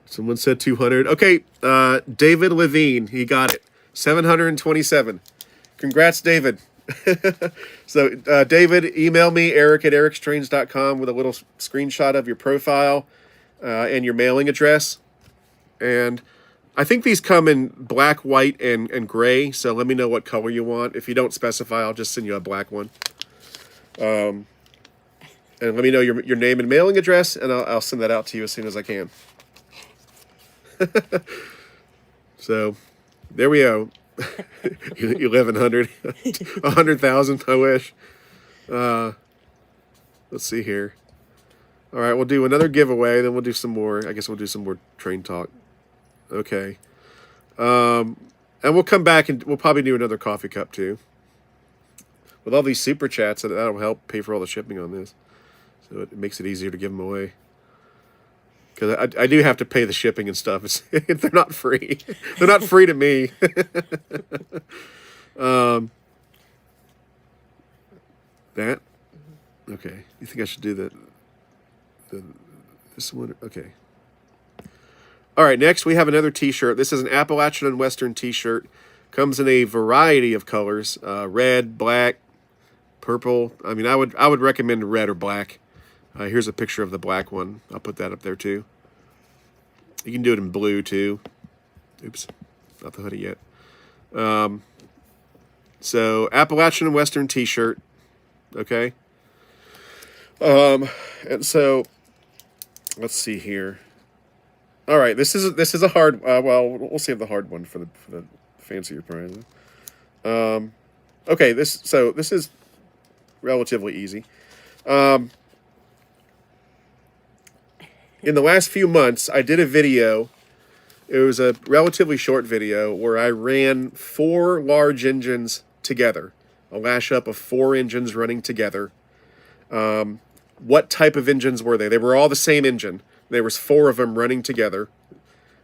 Speaker 1: Someone said 200. Okay, David Levine, he got it. 727. Congrats, David. So, David, email me, eric@ericstrains.com, with a little screenshot of your profile and your mailing address. And I think these come in black, white, and gray, so let me know what color you want. If you don't specify, I'll just send you a black one. And let me know your name and mailing address, and I'll send that out to you as soon as I can. So, there we go. 1,100. 100,000, I wish. Let's see here. All right, we'll do another giveaway, then we'll do some more. I guess we'll do some more train talk. Okay. And we'll come back and we'll probably do another coffee cup too. With all these super chats, that'll help pay for all the shipping on this. So it makes it easier to give them away. Because I do have to pay the shipping and stuff. They're not free. They're not free to me. That? Okay. You think I should do this one? Okay. All right, next we have another t-shirt. This is an Appalachian and Western t-shirt. Comes in a variety of colors. Red, black, purple. I mean, I would recommend red or black. Here's a picture of the black one. I'll put that up there too. You can do it in blue too. Oops, not the hoodie yet. So Appalachian and Western t-shirt. Okay. And so let's see here. All right, this is a hard. Well, we'll save the hard one for the fancier prizes. Okay, this is relatively easy. In the last few months, I did a video. It was a relatively short video where I ran 4 large engines together. a lash up of 4 engines running together. What type of engines were they? They were all the same engine. There was 4 of them running together.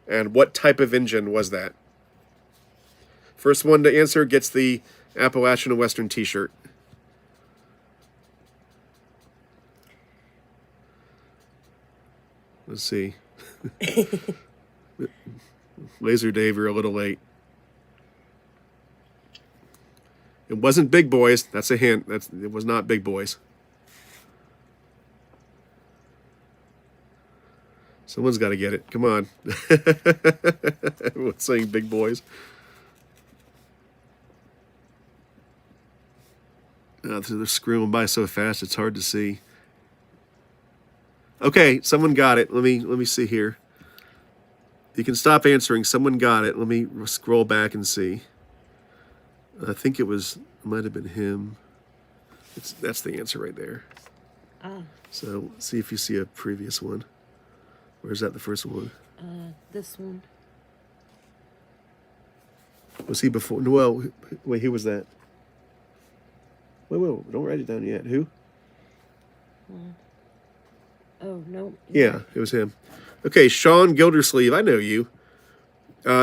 Speaker 1: And what type of engine was that? First one to answer gets the Appalachian and Western T-shirt. Let's see. Laser Dave, you're a little late. It wasn't Big Boys. That's a hint. It was not Big Boys. Someone's got to get it. Come on. Everyone's saying Big Boys. They're screwing by so fast it's hard to see. Okay, someone got it. Let me see here. You can stop answering. Someone got it. Let me scroll back and see. I think it might have been him. That's the answer right there. So see if you see a previous one. Or is that the first one?
Speaker 2: This one.
Speaker 1: Was he before? Well, wait, who was that? Wait, don't write it down yet. Who?
Speaker 2: Oh, no.
Speaker 1: Yeah, it was him. Okay, Sean Gildersleeve. I know you.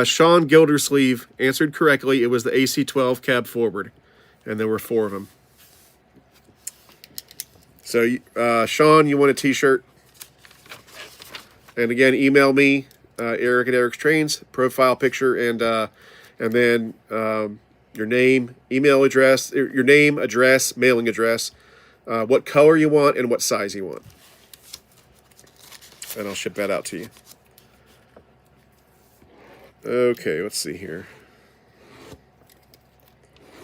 Speaker 1: Sean Gildersleeve answered correctly. It was the AC-12 cab forward, and there were 4 of them. So, Sean, you want a T-shirt? And again, email me, Eric at Eric's Trains, profile picture, and then your name, email address, your name, address, mailing address, what color you want, and what size you want. And I'll ship that out to you. Okay, let's see here.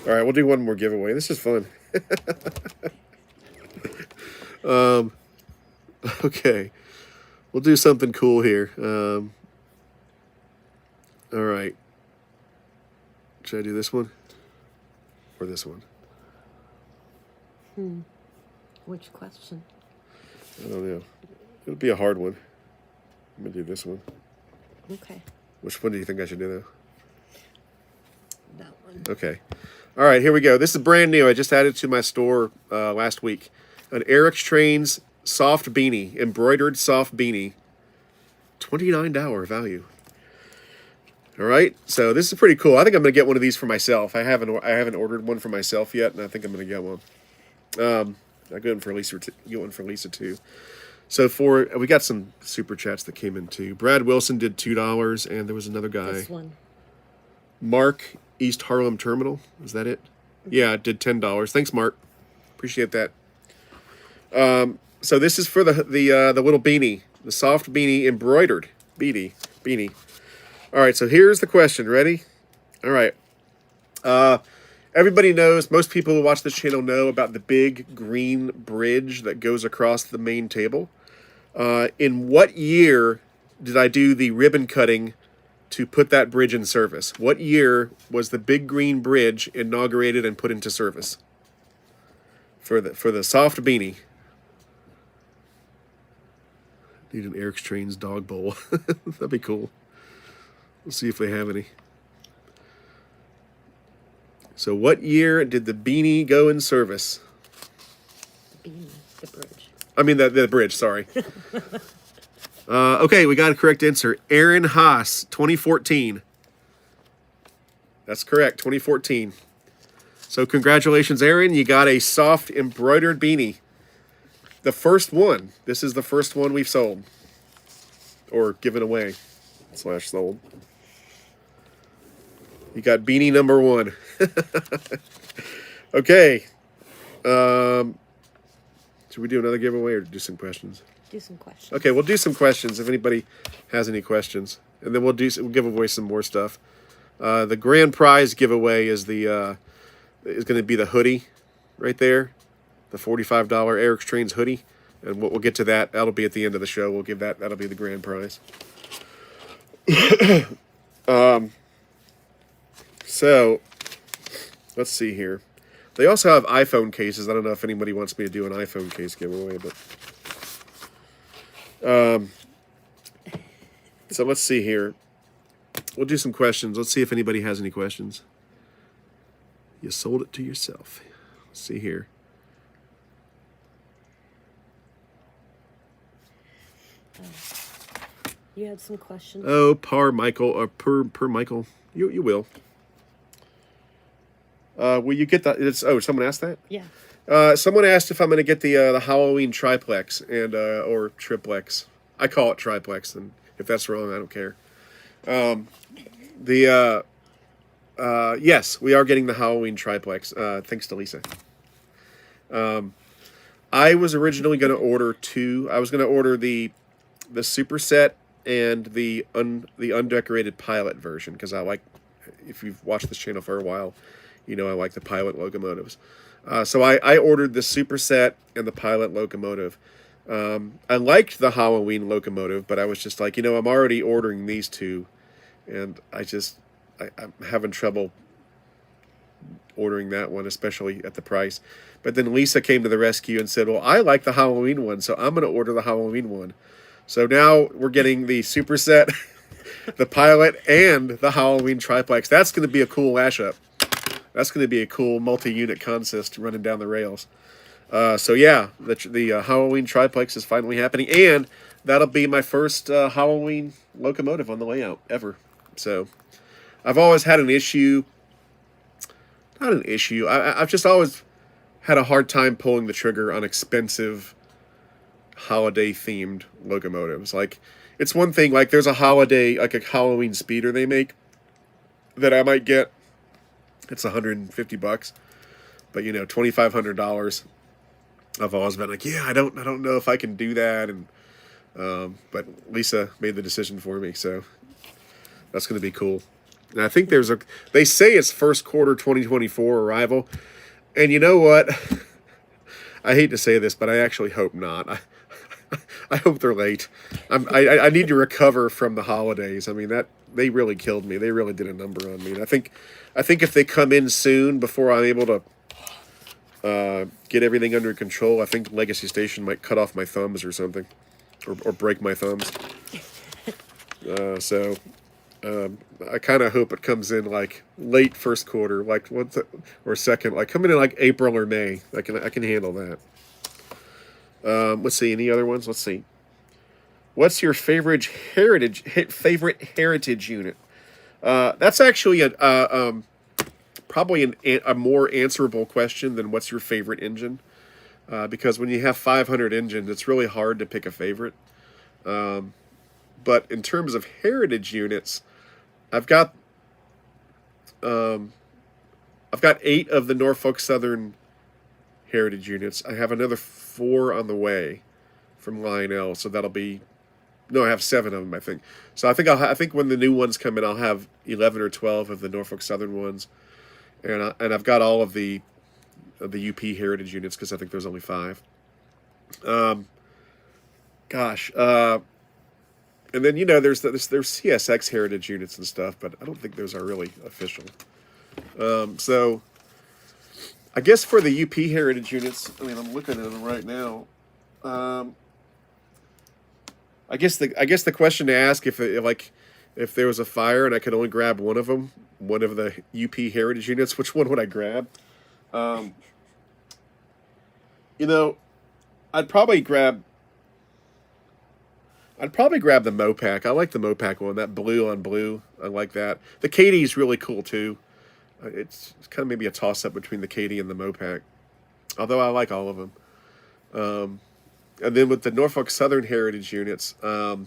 Speaker 1: All right, we'll do one more giveaway. This is fun. Okay. We'll do something cool here. All right. Should I do this one? Or this one?
Speaker 2: Which question?
Speaker 1: I don't know. It'll be a hard one. I'm going to do this one.
Speaker 2: Okay.
Speaker 1: Which one do you think I should do, though?
Speaker 2: That one.
Speaker 1: Okay. All right, here we go. This is brand new. I just added it to my store last week. An Eric's Trains soft beanie, embroidered soft beanie. $29 value. All right, so this is pretty cool. I think I'm going to get one of these for myself. I haven't ordered one for myself yet, and I think I'm going to get one. I get one for Lisa too. So we got some super chats that came in too. Brad Wilson did $2, and there was another guy.
Speaker 2: This one.
Speaker 1: Mark, East Harlem Terminal. Is that it? Yeah, it did $10. Thanks, Mark. Appreciate that. So this is for the little beanie, the soft beanie embroidered beanie. All right, so here's the question. Ready? All right. Everybody knows, most people who watch this channel know about the big green bridge that goes across the main table. In what year did I do the ribbon cutting to put that bridge in service? What year was the big green bridge inaugurated and put into service? For the soft beanie. Need an Eric's Trains dog bowl. That'd be cool. We'll see if they have any. So what year did the beanie go in service?
Speaker 2: The beanie, the bridge.
Speaker 1: I mean the bridge, sorry. Okay, we got a correct answer. Aaron Haas, 2014. That's correct, 2014. So congratulations, Aaron. You got a soft embroidered beanie. The first one. This is the first one we've sold. Or given away. / sold. You got beanie number 1. Okay. Should we do another giveaway or do some questions?
Speaker 2: Do some questions.
Speaker 1: Okay, we'll do some questions if anybody has any questions. And then we'll give away some more stuff. The grand prize giveaway is going to be the hoodie right there. The $45 Eric's Trains hoodie. And we'll get to that. That'll be at the end of the show. We'll give that'll be the grand prize. So, let's see here. They also have iPhone cases. I don't know if anybody wants me to do an iPhone case giveaway, but so let's see here. We'll do some questions. Let's see if anybody has any questions. You sold it to yourself. Let's see here.
Speaker 2: You had some questions?
Speaker 1: Oh, per Michael. You will. Will you get that? Someone asked that?
Speaker 2: Yeah.
Speaker 1: Someone asked if I'm going to get the Halloween triplex and or triplex. I call it triplex, and if that's wrong, I don't care. Yes, we are getting the Halloween triplex. Thanks to Lisa. I was originally going to order two. I was going to order the superset and the undecorated pilot version because I like. If you've watched this channel for a while, you know I like the pilot locomotives. So I ordered the superset and the pilot locomotive. I liked the Halloween locomotive, but I was just like, I'm already ordering these two, and I'm having trouble ordering that one, especially at the price. But then Lisa came to the rescue and said, well, I like the Halloween one, so I'm going to order the Halloween one. So now we're getting the superset, the pilot, and the Halloween triplex. That's going to be a cool mashup. That's going to be a cool multi-unit consist running down the rails. So yeah, the Halloween triplex is finally happening, and that'll be my first Halloween locomotive on the layout ever. So I've always had an issue. Not an issue. I've just always had a hard time pulling the trigger on expensive holiday-themed locomotives. Like, it's one thing, like, there's a holiday, like a Halloween speeder they make that I might get. It's $150. But, $2,500. I've always been like, yeah, I don't know if I can do that. And but Lisa made the decision for me, so that's going to be cool. And I think they say it's first quarter 2024 arrival. And you know what? I hate to say this, but I actually hope not. I hope they're late. I need to recover from the holidays. I mean, they really killed me. They really did a number on me. And I think if they come in soon before I'm able to get everything under control, I think Legacy Station might cut off my thumbs or something, or break my thumbs. I kind of hope it comes in like late first quarter, like or second, like coming in like April or May. I can handle that. Let's see, any other ones? Let's see. What's your favorite heritage unit? That's actually probably a more answerable question than what's your favorite engine, because when you have 500 engines, it's really hard to pick a favorite. But in terms of heritage units, I've got 8 of the Norfolk Southern heritage units. I have another 4 on the way from Lionel, so that'll be I have 7 of them, I think. So I think when the new ones come in, I'll have 11 or 12 of the Norfolk Southern ones, and I've got all of the UP heritage units because I think there's only 5. And then there's CSX heritage units and stuff, but I don't think those are really official. So I guess for the UP heritage units, I mean, I'm looking at them right now. I guess the question to ask if there was a fire and I could only grab one of them, one of the UP heritage units, which one would I grab? I'd probably grab the Mopac. I like the Mopac one, that blue on blue. I like that. The Katy is really cool too. It's kind of maybe a toss-up between the Katy and the Mopac, although I like all of them. And then with the Norfolk Southern heritage units, they're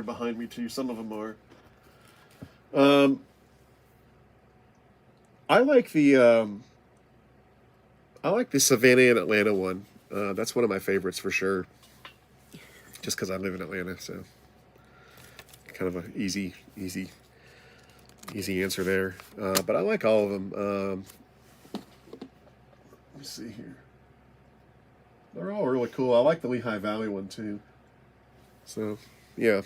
Speaker 1: behind me too. Some of them are. I like the Savannah and Atlanta one. That's one of my favorites for sure. Just because I live in Atlanta, so kind of an easy answer there. But I like all of them. Let me see here. They're all really cool. I like the Lehigh Valley one too. So yeah.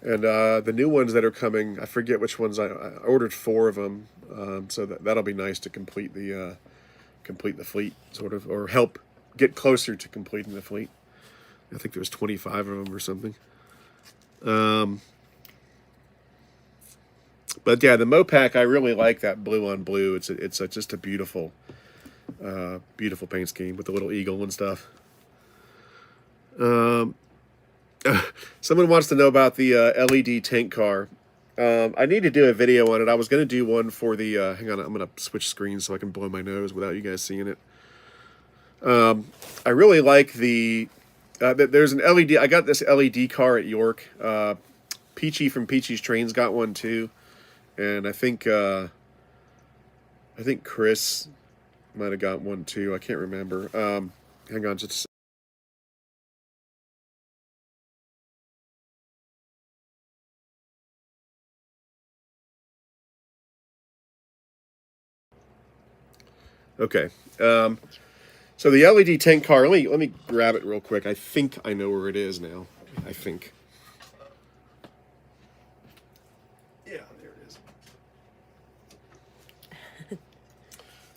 Speaker 1: And the new ones that are coming, I forget which ones. I ordered 4 of them, so that'll be nice to complete the fleet, sort of, or help get closer to completing the fleet. I think there was 25 of them or something. But yeah, the Mopac, I really like that blue on blue. Just a beautiful, beautiful paint scheme with the little eagle and stuff. Someone wants to know about the LED tank car. I need to do a video on it. I was going to do one for the... hang on, I'm going to switch screens so I can blow my nose without you guys seeing it. I really like the... there's an LED... I got this LED car at York. Peachy from Peachy's Trains got one too. And I think Chris might have got one too. I can't remember. Hang on just a second. Okay. So the LED tank car, let me grab it real quick. I think I know where it is now. I think. Yeah, there it is.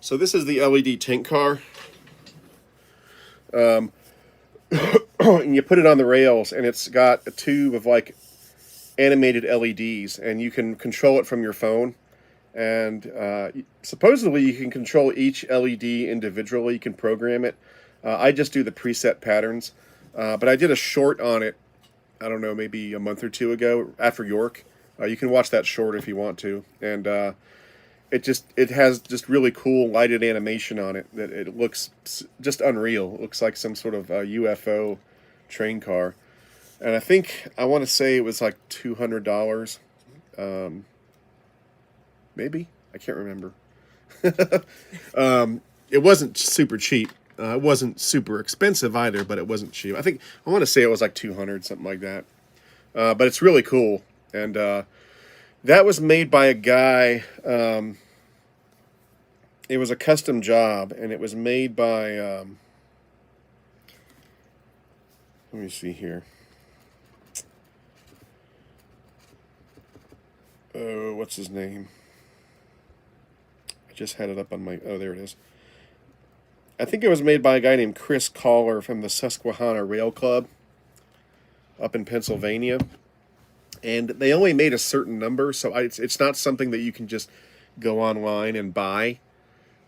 Speaker 1: So this is the LED tank car. And you put it on the rails, and it's got a tube of like animated LEDs, and you can control it from your phone. And supposedly you can control each LED individually. You can program it. I just do the preset patterns. But I did a short on it, I don't know, maybe a month or two ago after York. You can watch that short if you want to. And it has just really cool lighted animation on it. That it looks just unreal. It looks like some sort of UFO train car. And I want to say it was like $200. Maybe, I can't remember. It wasn't super cheap. It wasn't super expensive either, but it wasn't cheap. I want to say it was like 200, something like that. But it's really cool. And that was made by a guy. It was a custom job, and it was made by, let me see here. Oh, what's his name? Just had it up on my... Oh, there it is. I think it was made by a guy named Chris Caller from the Susquehanna Rail Club up in Pennsylvania. And they only made a certain number, so it's not something that you can just go online and buy.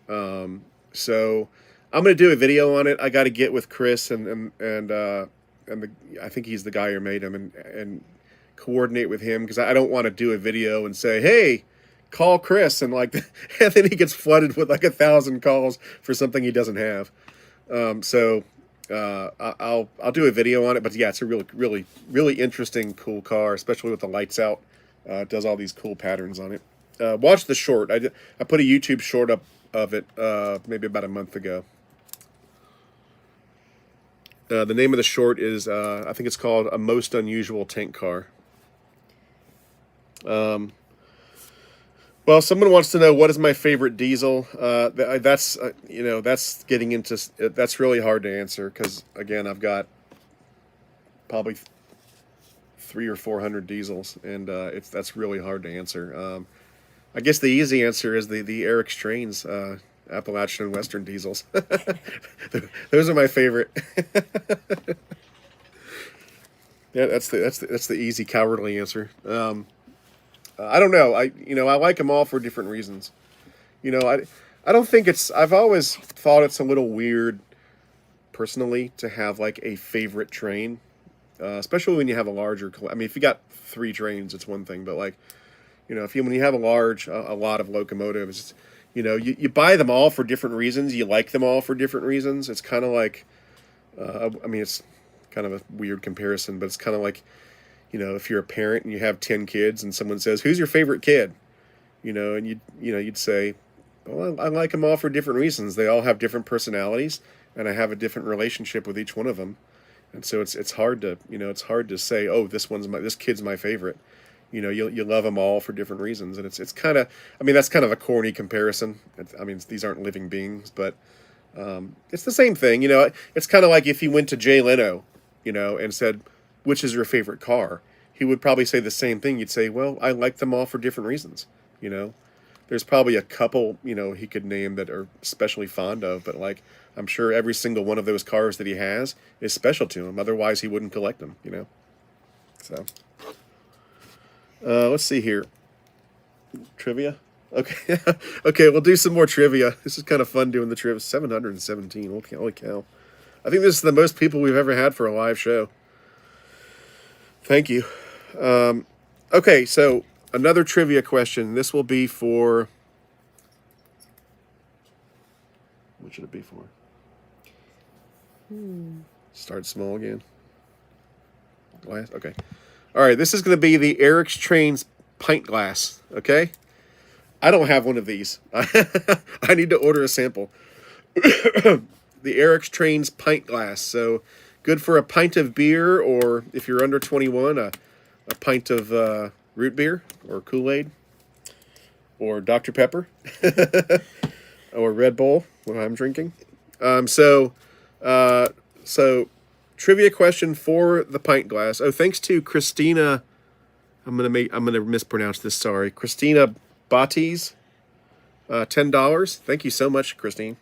Speaker 1: So I'm going to do a video on it. I got to get with Chris and I think he's the guy who made him and coordinate with him, because I don't want to do a video and say, hey, call Chris, and like, and then he gets flooded with like 1,000 calls for something he doesn't have. So I'll do a video on it, but yeah, it's a really interesting, cool car, especially with the lights out. It does all these cool patterns on it. Watch the short. I put a YouTube short up of it maybe about a month ago. The name of the short is I think it's called A Most Unusual Tank Car. Well, someone wants to know what is my favorite diesel. That's that's getting into... That's really hard to answer, because again, I've got probably 300 or 400 diesels, and that's really hard to answer. I guess the easy answer is the Eric's Trains Appalachian and Western diesels. Those are my favorite. Yeah, that's the easy cowardly answer. I don't know. I like them all for different reasons. I don't think it's... I've always thought it's a little weird, personally, to have like a favorite train, especially when you have a larger... I mean, if you got 3 trains, it's one thing, but like, when you have a lot of locomotives, you buy them all for different reasons. You like them all for different reasons. It's kind of like, I mean, it's kind of a weird comparison, but it's kind of like, if you're a parent and you have 10 kids and someone says, who's your favorite kid? And you'd say, well, I like them all for different reasons. They all have different personalities, and I have a different relationship with each one of them. And so it's hard to say, oh, this kid's my favorite. You love them all for different reasons. And it's kind of, I mean, that's kind of a corny comparison. I mean, these aren't living beings, but it's the same thing. It's kind of like if you went to Jay Leno, and said, which is your favorite car? He would probably say the same thing. You'd say, well, I like them all for different reasons. There's probably a couple, he could name that are especially fond of, but like, I'm sure every single one of those cars that he has is special to him. Otherwise, he wouldn't collect them, So, let's see here. Trivia? Okay. Okay, we'll do some more trivia. This is kind of fun doing the trivia. 717. Holy cow. I think this is the most people we've ever had for a live show. Thank you. Okay, so another trivia question. This will be for... What should it be for? Start small again. Glass? Okay. All right, this is going to be the Eric's Trains pint glass, okay? I don't have one of these. I need to order a sample. The Eric's Trains pint glass. So good for a pint of beer, or if you're under 21, a pint of root beer or Kool-Aid or Dr. Pepper or Red Bull, what I'm drinking. So trivia question for the pint glass. Oh, thanks to Christina. I'm gonna mispronounce this. Sorry, Christina Batis. $10. Thank you so much, Christina.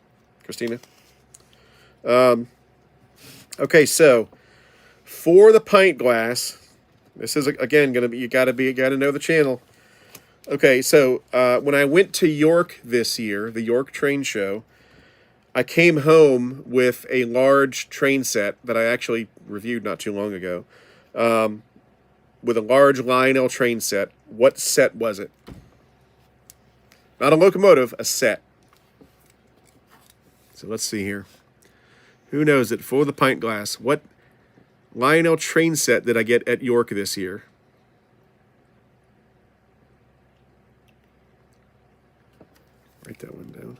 Speaker 1: Okay, so for the pint glass, this is again gonna be you gotta know the channel. Okay, so when I went to York this year, the York Train Show, I came home with a large train set that I actually reviewed not too long ago, with a large Lionel train set. What set was it? Not a locomotive, a set. So let's see here. Who knows it? For the pint glass, what Lionel train set did I get at York this year? Write that one down.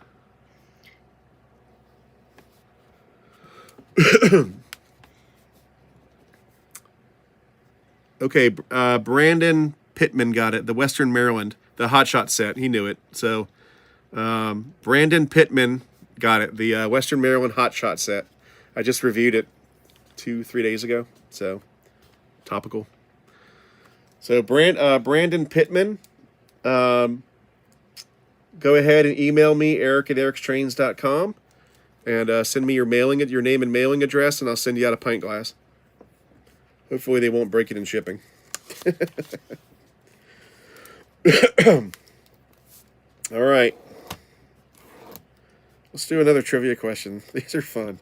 Speaker 1: Okay, Brandon Pittman got it. The Western Maryland, the Hotshot set. He knew it. So Brandon Pittman got it. The Western Maryland Hotshot set. I just reviewed it 2-3 days ago. So topical. So Brandon Pittman, go ahead and email me, eric@ericstrains.com, and send me your name and mailing address, and I'll send you out a pint glass. Hopefully they won't break it in shipping. All right. Let's do another trivia question. These are fun.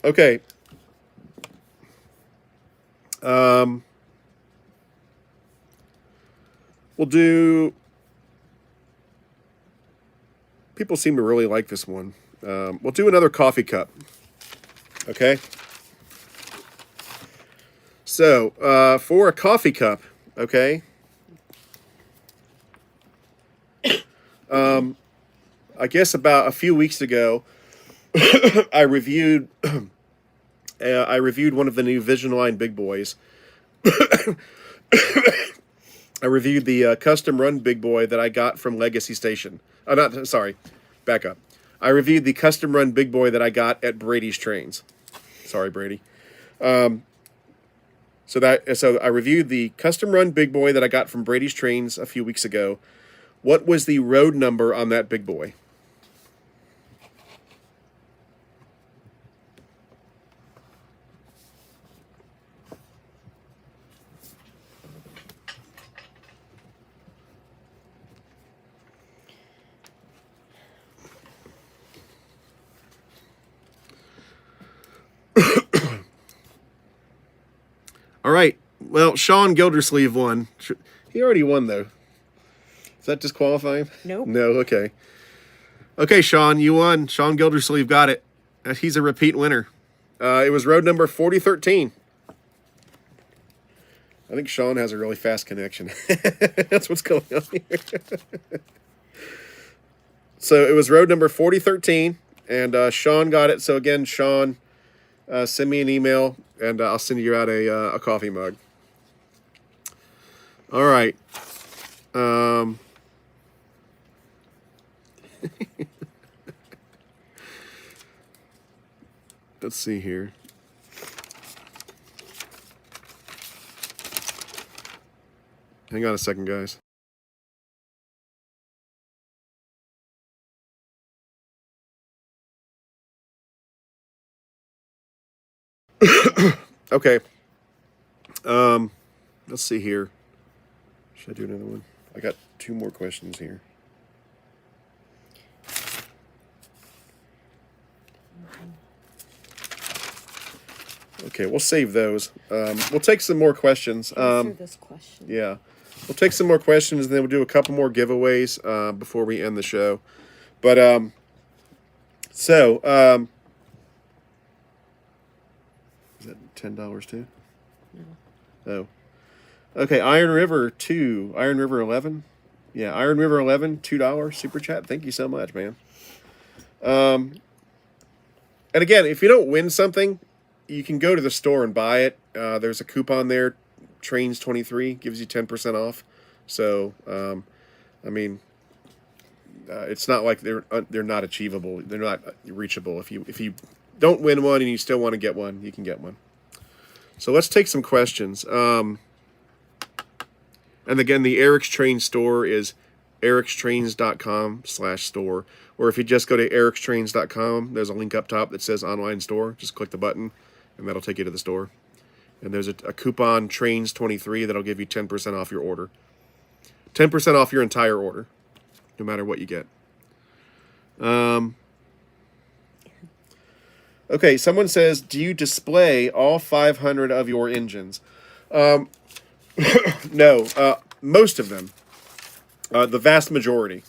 Speaker 1: Okay. We'll do... People seem to really like this one. We'll do another coffee cup. Okay? So, for a coffee cup, okay? I guess about a few weeks ago, I reviewed one of the new Vision Line Big Boys. I reviewed the custom run Big Boy that I got from Legacy Station. Back up. I reviewed the custom run Big Boy that I got at Brady's Trains. Sorry, Brady. So I reviewed the custom run Big Boy that I got from Brady's Trains a few weeks ago. What was the road number on that Big Boy? All right. Well, Sean Gildersleeve won. He already won, though. Is that disqualifying?
Speaker 2: Nope.
Speaker 1: No, okay. Okay, Sean, you won. Sean Gildersleeve got it. He's a repeat winner. It was road number 4013. I think Sean has a really fast connection. That's what's going on here. So it was road number 4013, and Sean got it. So again, Sean, send me an email, and I'll send you out a coffee mug. All right. Let's see here. Hang on a second, guys. Okay. Let's see here. Should I do another one? I got 2 more questions here. Okay, we'll save those. We'll take some more questions.
Speaker 2: Answer this question.
Speaker 1: Yeah. We'll take some more questions, and then we'll do a couple more giveaways before we end the show. But, is that $10 too? No. Oh. Okay, Iron River 2. Iron River 11? Yeah, Iron River 11, $2 super chat. Thank you so much, man. And again, if you don't win something, you can go to the store and buy it. There's a coupon there, Trains 23, gives you 10% off. So, I mean, it's not like they're not achievable. They're not reachable. If you don't win one and you still want to get one, you can get one. So let's take some questions. And again, the Eric's Train store is ericstrains.com/store. Or if you just go to ericstrains.com, there's a link up top that says online store. Just click the button, and that'll take you to the store. And there's a coupon, Trains23, that'll give you 10% off your order. 10% off your entire order, no matter what you get. Okay, someone says, do you display all 500 of your engines? No, most of them. The vast majority.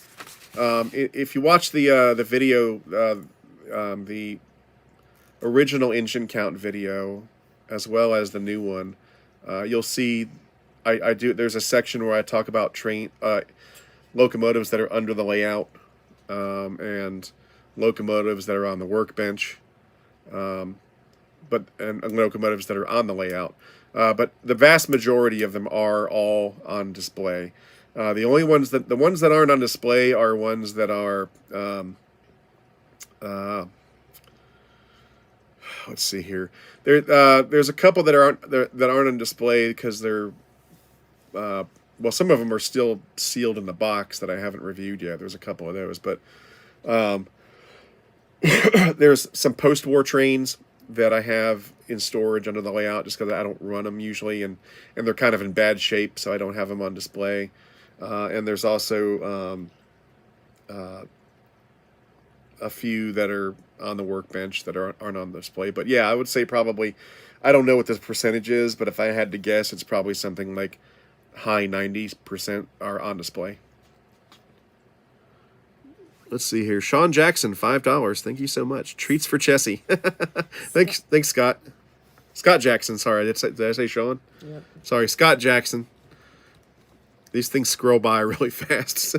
Speaker 1: If you watch the video, the original engine count video, as well as the new one, you'll see I do. There's a section where I talk about locomotives that are under the layout, and locomotives that are on the workbench, and locomotives that are on the layout. But the vast majority of them are all on display. The ones that aren't on display are ones that are, let's see here. There's a couple that aren't on display because they're, well, some of them are still sealed in the box that I haven't reviewed yet. There's a couple of those, but there's some post-war trains that I have in storage under the layout just because I don't run them usually, and they're kind of in bad shape, so I don't have them on display. And there's also a few that are on the workbench that aren't on display. But yeah, I would say probably, I don't know what the percentage is, but if I had to guess, it's probably something like high 90% are on display. Let's see here. Sean Jackson, $5. Thank you so much. Treats for Chessie. Thanks, Scott. Scott Jackson. Sorry, did I say Sean?
Speaker 2: Yep.
Speaker 1: Sorry, Scott Jackson. These things scroll by really fast.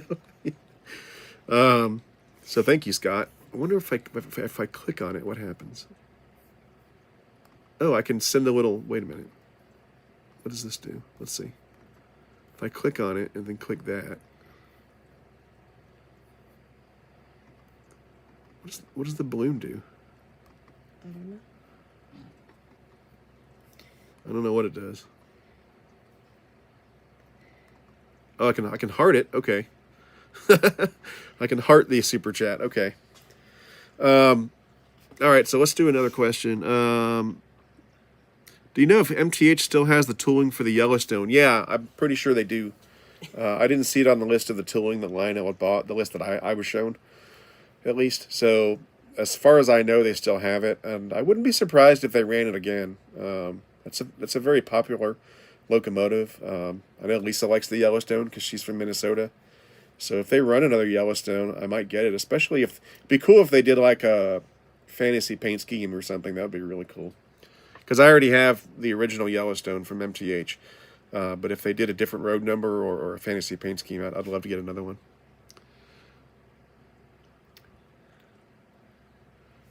Speaker 1: So thank you, Scott. I wonder if I click on it, what happens? Oh, I can send a little. Wait a minute. What does this do? Let's see. If I click on it and then click that. What does the balloon do?
Speaker 2: I don't know.
Speaker 1: I don't know what it does. Oh, I can heart it. Okay. I can heart the super chat. Okay. All right, so let's do another question. Do you know if MTH still has the tooling for the Yellowstone? Yeah, I'm pretty sure they do. I didn't see it on the list of the tooling that Lionel had bought, the list that I was shown, at least. So as far as I know, they still have it, and I wouldn't be surprised if they ran it again. It's a very popular locomotive. I know Lisa likes the Yellowstone because she's from Minnesota. So if they run another Yellowstone, I might get it, especially it'd be cool if they did like a fantasy paint scheme or something. That would be really cool. Because I already have the original Yellowstone from MTH. But if they did a different road number or a fantasy paint scheme, I'd love to get another one.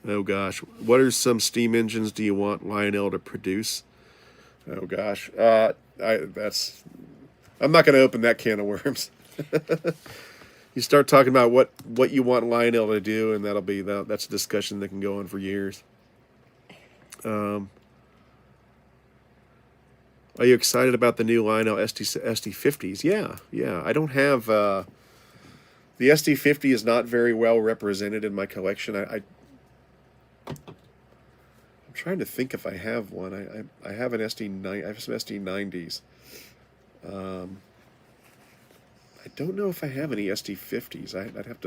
Speaker 1: Oh gosh, what are some steam engines do you want Lionel to produce? Oh gosh, I'm not going to open that can of worms. You start talking about what you want Lionel to do, and that's a discussion that can go on for years. Are you excited about the new Lionel SD50s? Yeah. I don't have the SD50 is not very well represented in my collection. I'm trying to think if I have one. I have an I have some SD90s. I don't know if I have any SD50s. I'd have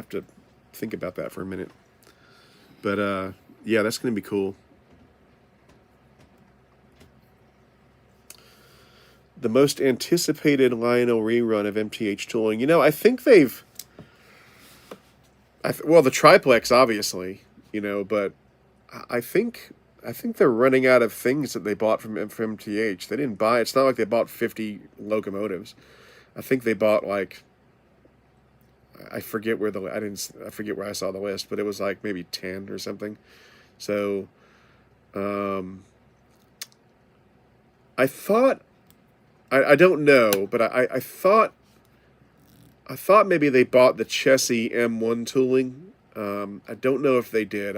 Speaker 1: to think about that for a minute. But yeah, that's going to be cool. The most anticipated Lionel rerun of MTH tooling. You know, I think they've. Well, the triplex, obviously, you know, but I think they're running out of things that they bought from MTH. They didn't buy. It's not like they bought 50 locomotives. I think they bought like. I forget where I forget where I saw the list, but it was like maybe 10 or something. So, I thought. I don't know, but I thought maybe they bought the Chessie M1 tooling. I don't know if they did.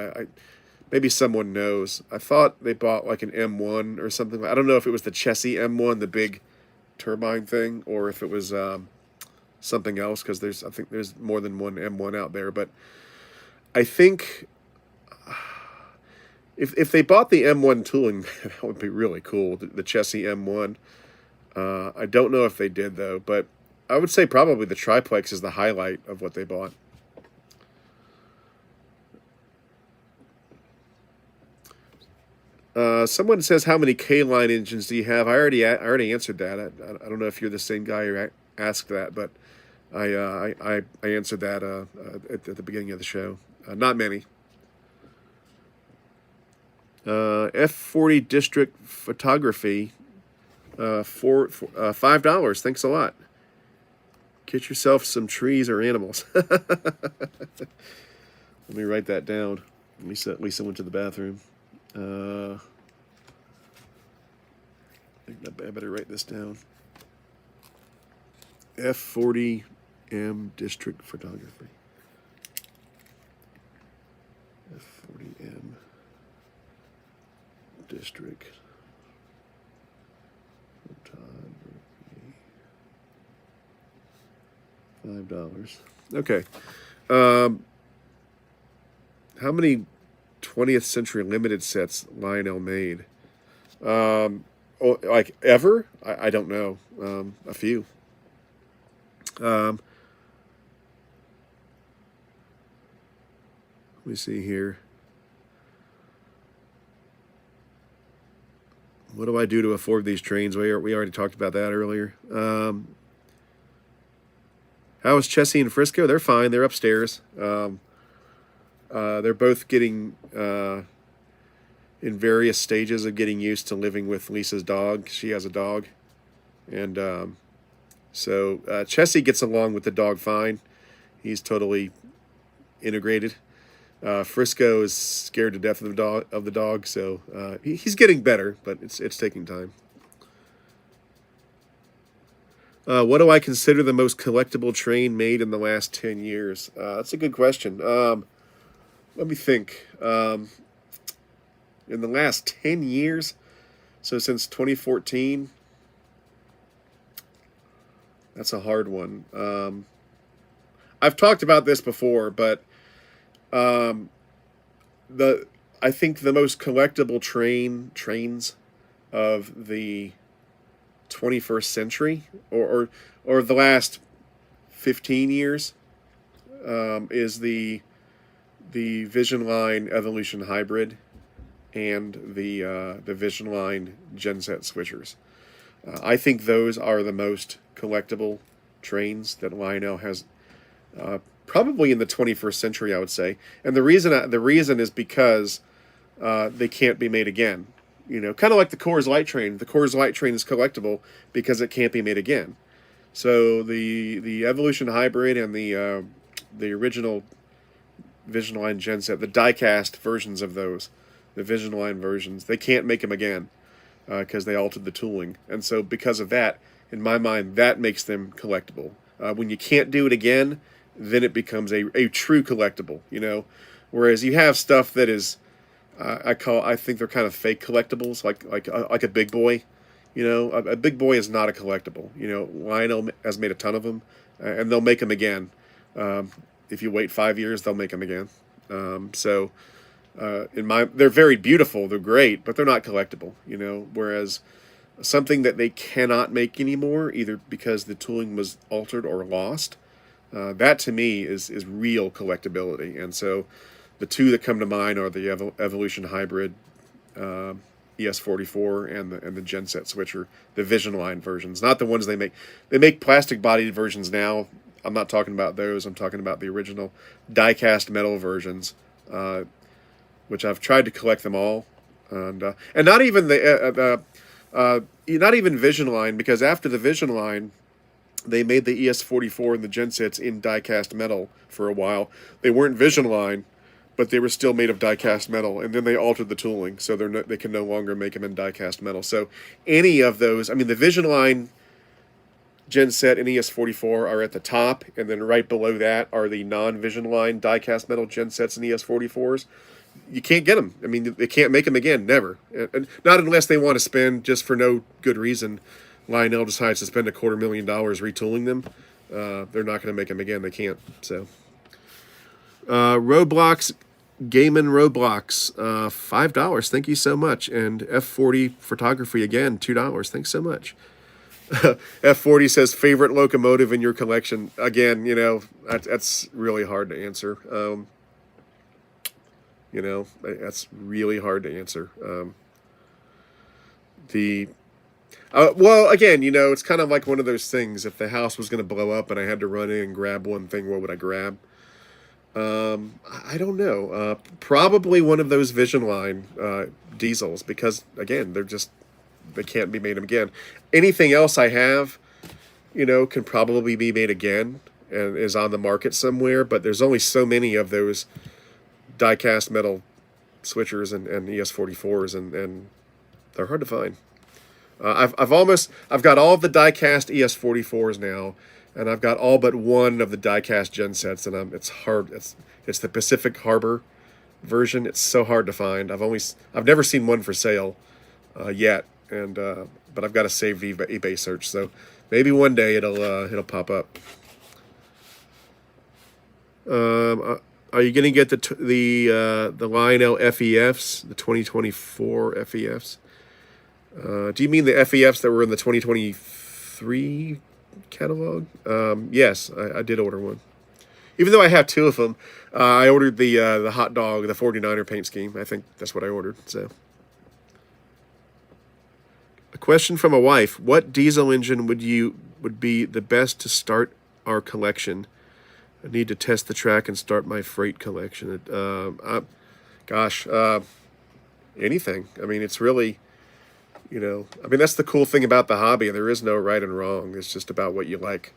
Speaker 1: Maybe someone knows. I thought they bought like an M1 or something. I don't know if it was the Chessie M1, the big turbine thing, or if it was something else, because I think there's more than one M1 out there. But I think if they bought the M1 tooling, that would be really cool. The Chessie M1. I don't know if they did though, but I would say probably the triplex is the highlight of what they bought. Someone says, how many K-line engines do you have? I already answered that. I don't know if you're the same guy who asked that, but I answered that at the beginning of the show. Not many. F40 district photography. For $5. Thanks a lot. Get yourself some trees or animals. Let me write that down. Lisa went to the bathroom. I think I better write this down. F40M district photography. F40M district photography. $5. Okay. How many 20th Century Limited sets Lionel made? Like ever? I don't know. A few. Let me see here. What do I do to afford these trains? We already talked about that earlier. How is Chessie and Frisco? They're fine. They're upstairs. They're both getting in various stages of getting used to living with Lisa's dog. She has a dog. And so Chessie gets along with the dog fine. He's totally integrated. Frisco is scared to death of the dog, so he's getting better, but it's taking time. What do I consider the most collectible train made in the last 10 years? That's a good question. Let me think. In the last 10 years, so since 2014, that's a hard one. I've talked about this before, but I think the most collectible trains of the 21st century or the last 15 years is the Vision Line Evolution Hybrid and the Vision Line Genset Switchers. I think those are the most collectible trains that Lionel has, probably in the 21st century, I would say. And the reason is because they can't be made again. You know, kind of like the Coors Light train. The Coors Light train is collectible because it can't be made again. So the Evolution Hybrid and the original Vision Line Genset, the die-cast versions of those, the Vision Line versions, they can't make them again because they altered the tooling. And so because of that, in my mind, that makes them collectible. When you can't do it again, then it becomes a true collectible, you know. Whereas you have stuff that is, I think they're kind of fake collectibles, like a big boy. You know, a big boy is not a collectible. You know, Lionel has made a ton of them, and they'll make them again. If you wait 5 years, they'll make them again. They're very beautiful, they're great, but they're not collectible. You know, whereas something that they cannot make anymore, either because the tooling was altered or lost. That to me is real collectability. And so the two that come to mind are the Evolution Hybrid ES44 and the Genset switcher, the Vision Line versions, not the ones they make. They make plastic bodied versions now. I'm not talking about those. I'm talking about the original die-cast metal versions, which I've tried to collect them all, and not even not even Vision Line, because after the Vision Line, they made the ES44 and the Gensets in die-cast metal for a while. They weren't Vision Line, but they were still made of die-cast metal, and then they altered the tooling, so they can no longer make them in die-cast metal. So any of those, I mean, the Vision Line Genset and ES44 are at the top, and then right below that are the non-Vision Line die-cast metal Gensets and ES44s. You can't get them. I mean, they can't make them again, never. And not unless they want to spend, just for no good reason, Lionel decides to spend $250,000 retooling them. They're not going to make them again. They can't. So, Roblox, Gaiman Roblox, $5. Thank you so much. And F40 Photography again, $2. Thanks so much. F40 says favorite locomotive in your collection. Again, that's really hard to answer. That's really hard to answer. Well, again, it's kind of like one of those things. If the house was going to blow up and I had to run in and grab one thing, what would I grab? I don't know. Probably one of those Vision Line diesels, because again, they can't be made again. Anything else I have, can probably be made again and is on the market somewhere. But there's only so many of those die-cast metal switchers and ES44s, and they're hard to find. I've got all of the die-cast ES44s now, and I've got all but one of the die-cast Gensets, and it's hard. It's the Pacific Harbor version. It's so hard to find. I've never seen one for sale yet, and but I've got a saved eBay search, so maybe one day it'll pop up. Are you going to get the Lionel FEFs, the 2024 FEFs? Do you mean the FEFs that were in the 2023 catalog? Yes, I did order one. Even though I have two of them, I ordered the hot dog, the 49er paint scheme. I think that's what I ordered. So, a question from a wife: what diesel engine would be the best to start our collection? I need to test the track and start my freight collection. Anything. I mean, it's really, that's the cool thing about the hobby. There is no right and wrong. It's just about what you like.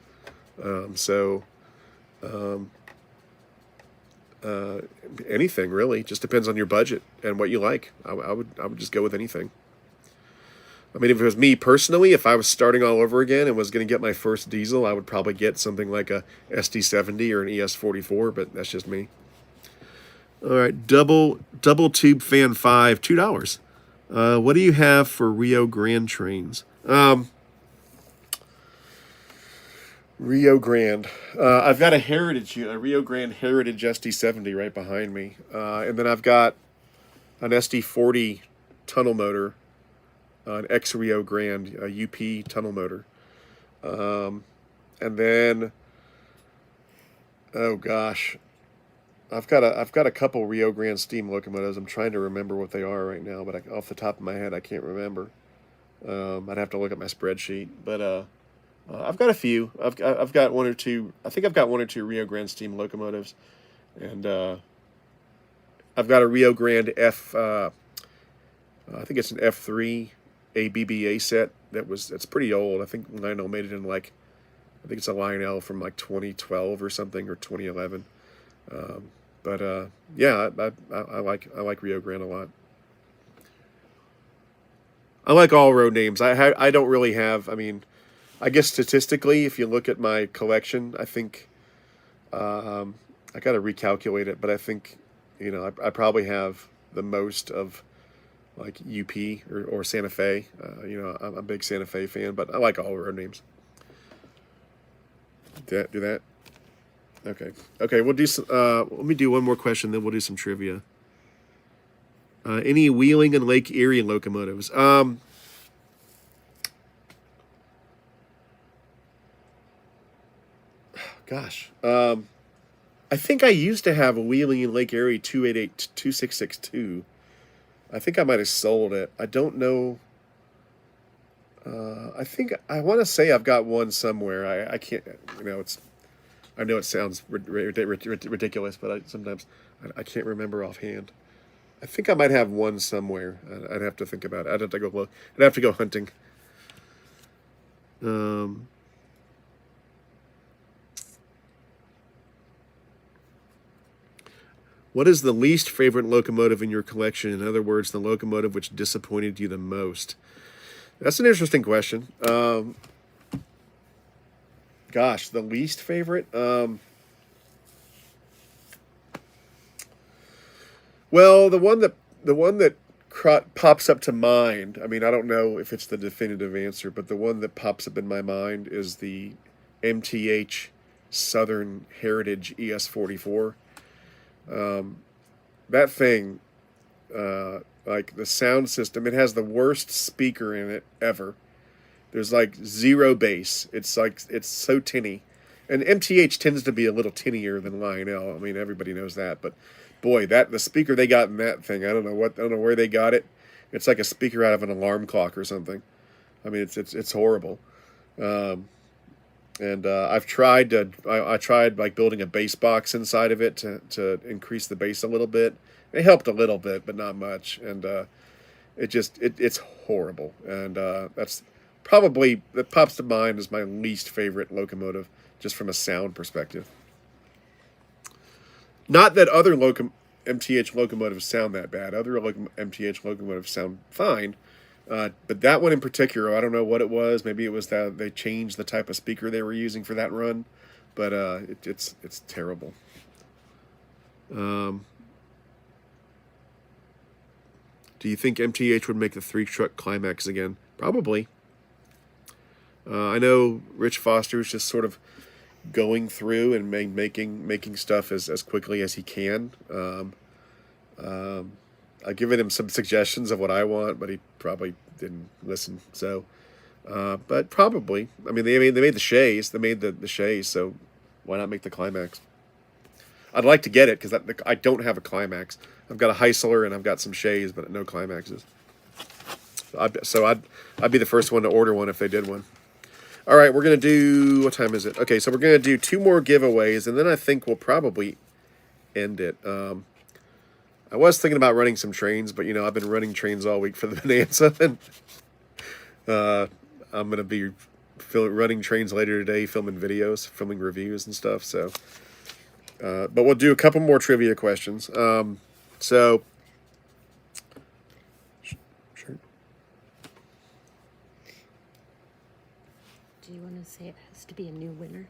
Speaker 1: Anything really. Just depends on your budget and what you like. I would just go with anything. I mean, if it was me personally, if I was starting all over again and was going to get my first diesel, I would probably get something like a SD70 or an ES44, but that's just me. All right, double tube fan 5, $2. What do you have for Rio Grande trains? Rio Grande. I've got a Rio Grande Heritage SD70 right behind me, and then I've got an SD40 tunnel motor. An ex-Rio Grande UP tunnel motor. And then, oh gosh, I've got a couple Rio Grande steam locomotives. I'm trying to remember what they are right now, but off the top of my head, I can't remember. I'd have to look at my spreadsheet, but I've got a few. I've got one or two. I think I've got one or two Rio Grande steam locomotives, and I've got a Rio Grande I think it's an F3 ABBA set that's pretty old. I think Lionel made it in I think it's a Lionel from 2012 or something, or 2011. Yeah, I like Rio Grande a lot. I like all road names. I don't really have. I mean, I guess statistically, if you look at my collection, I think I got to recalculate it, but I think I probably have the most of UP or Santa Fe. I'm a big Santa Fe fan, but I like all road names. Do that? Okay, we'll do some, let me do one more question, then we'll do some trivia. Any Wheeling and Lake Erie locomotives? Gosh. I think I used to have a Wheeling and Lake Erie 288-2662. I think I might have sold it. I don't know. I think I want to say I've got one somewhere. I can't. I know it sounds ridiculous, but sometimes I can't remember offhand. I think I might have one somewhere. I'd have to think about it. I'd have to go look. I'd have to go hunting. What is the least favorite locomotive in your collection? In other words, the locomotive which disappointed you the most. That's an interesting question. Gosh, the least favorite. Well, the one that pops up to mind. I mean, I don't know if it's the definitive answer, but the one that pops up in my mind is the MTH Southern Heritage ES44. That thing, like the sound system, it has the worst speaker in it ever. There's like zero bass. It's so tinny, and MTH tends to be a little tinnier than Lionel. I mean, everybody knows that, but boy, the speaker they got in that thing, I don't know where they got it. It's like a speaker out of an alarm clock or something. I mean, it's horrible. And I tried like building a bass box inside of it to increase the bass a little bit. It helped a little bit, but not much. And it's horrible. And that pops to mind as my least favorite locomotive, just from a sound perspective. Not that other MTH locomotives sound that bad. Other MTH locomotives sound fine. But that one in particular, I don't know what it was. Maybe it was that they changed the type of speaker they were using for that run. But it's terrible. Do you think MTH would make the 3-truck climax again? Probably. I know Rich Foster's just sort of going through and making stuff as quickly as he can. I've given him some suggestions of what I want, but he probably didn't listen. So, but probably. I mean, they made the Shays. They made the Shays, so why not make the climax? I'd like to get it because I don't have a climax. I've got a Heisler and I've got some Shays, but no climaxes. So I'd be the first one to order one if they did one. All right, we're going to do, what time is it? Okay, so we're going to do 2 more giveaways, and then I think we'll probably end it. I was thinking about running some trains, but, I've been running trains all week for the Bonanza, and I'm going to be running trains later today, filming videos, filming reviews and stuff, so. But we'll do a couple more trivia questions. So, sure.
Speaker 2: Do you want to say it has to be a new winner?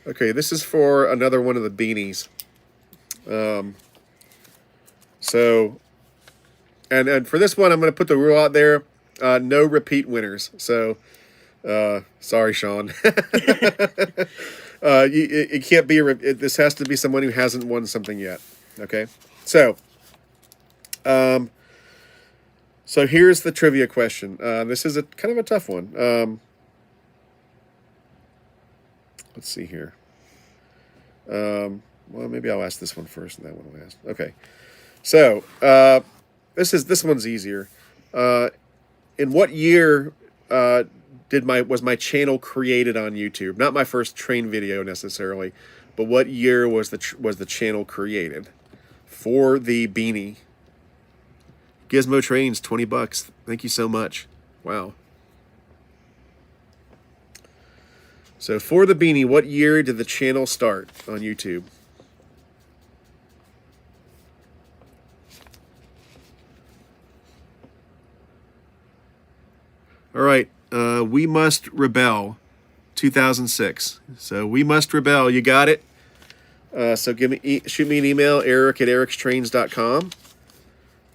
Speaker 1: Okay, this is for another one of the beanies. So, and for this one, I'm going to put the rule out there: no repeat winners. So, sorry, Sean. It can't be this has to be someone who hasn't won something yet. Okay, so, so here's the trivia question. This is a kind of a tough one. Let's see here. Well, maybe I'll ask this one first, and that one I'll ask. Okay. So, this one's easier. In what year was my channel created on YouTube? Not my first train video necessarily, but what year was the channel created for the beanie? Gizmo Trains, $20. Thank you so much. Wow. So for the beanie, what year did the channel start on YouTube? All right, We Must Rebel, 2006. So We Must Rebel, you got it? So shoot me an email, eric@ericstrains.com,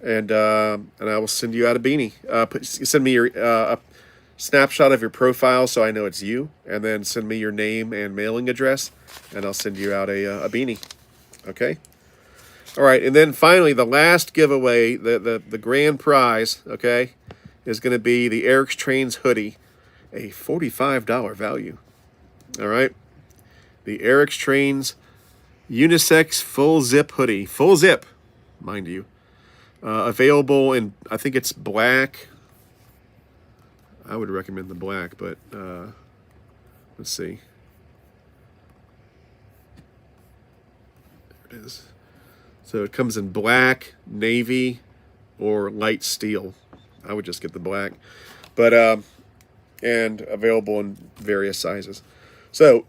Speaker 1: and I will send you out a beanie. Send me your a snapshot of your profile so I know it's you, and then send me your name and mailing address, and I'll send you out a beanie. Okay. All right, and then finally, the last giveaway, the grand prize, okay, is going to be the Eric's Trains hoodie, a $45 value. All right, the Eric's Trains unisex full zip hoodie, full zip, mind you, available in, I think it's black. I would recommend the black, but let's see. There it is. So it comes in black, navy, or light steel. I would just get the black, but and available in various sizes. So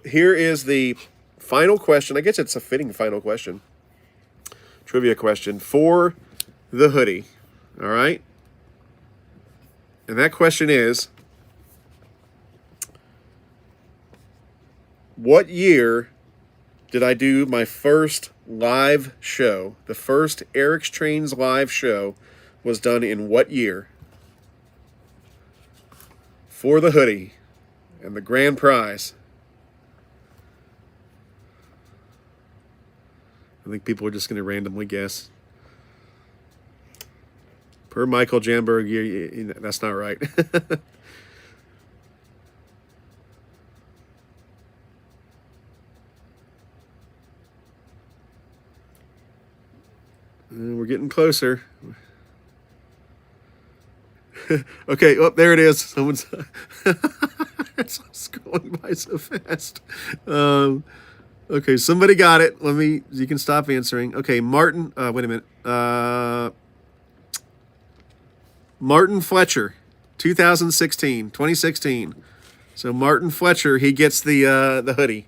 Speaker 1: here is the final question. I guess it's a fitting final question. Trivia question for the hoodie. All right. And that question is, what year did I do my first live show? The first Eric's Trains live show was done in what year? For the hoodie and the grand prize. I think people are just going to randomly guess. Per Michael Jamberg, that's not right. We're getting closer. Okay, oh, there it is. Someone's it's scrolling by so fast. Okay, somebody got it. You can stop answering. Okay, Martin, wait a minute. Martin Fletcher, 2016. So Martin Fletcher, he gets the hoodie.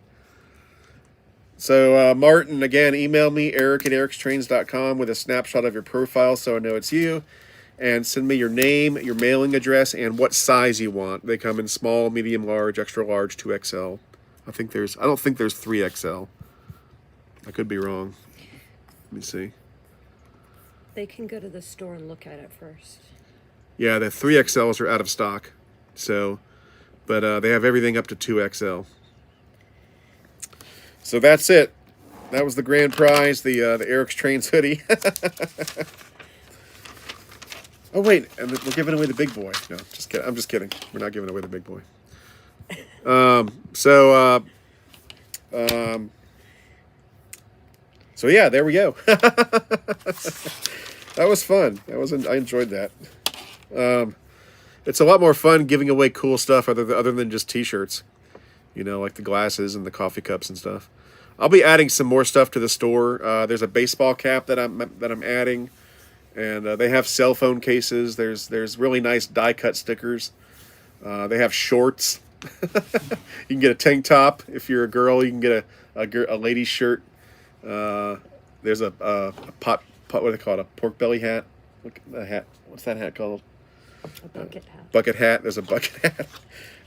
Speaker 1: So Martin, again, email me, eric@ericstrains.com with a snapshot of your profile so I know it's you. And send me your name, your mailing address, and what size you want. They come in small, medium, large, extra large, 2XL. I don't think there's 3XL. I could be wrong. Let me see.
Speaker 2: They can go to the store and look at it first.
Speaker 1: Yeah, the 3XLs are out of stock. So, but they have everything up to 2XL. So that's it. That was the grand prize, the Eric's Trains hoodie. Oh wait, and we're giving away the big boy. No, just kidding. I'm just kidding. We're not giving away the big boy. So yeah, there we go. That was fun. I enjoyed that. It's a lot more fun giving away cool stuff other than just T-shirts. You know, like the glasses and the coffee cups and stuff. I'll be adding some more stuff to the store. There's a baseball cap that I'm adding. And they have cell phone cases. There's really nice die cut stickers. They have shorts. You can get a tank top if you're a girl. You can get a lady's shirt. There's a pot. What do they call it? A pork belly hat. Look at the hat. What's that hat called?
Speaker 2: A bucket hat.
Speaker 1: Bucket hat. There's a bucket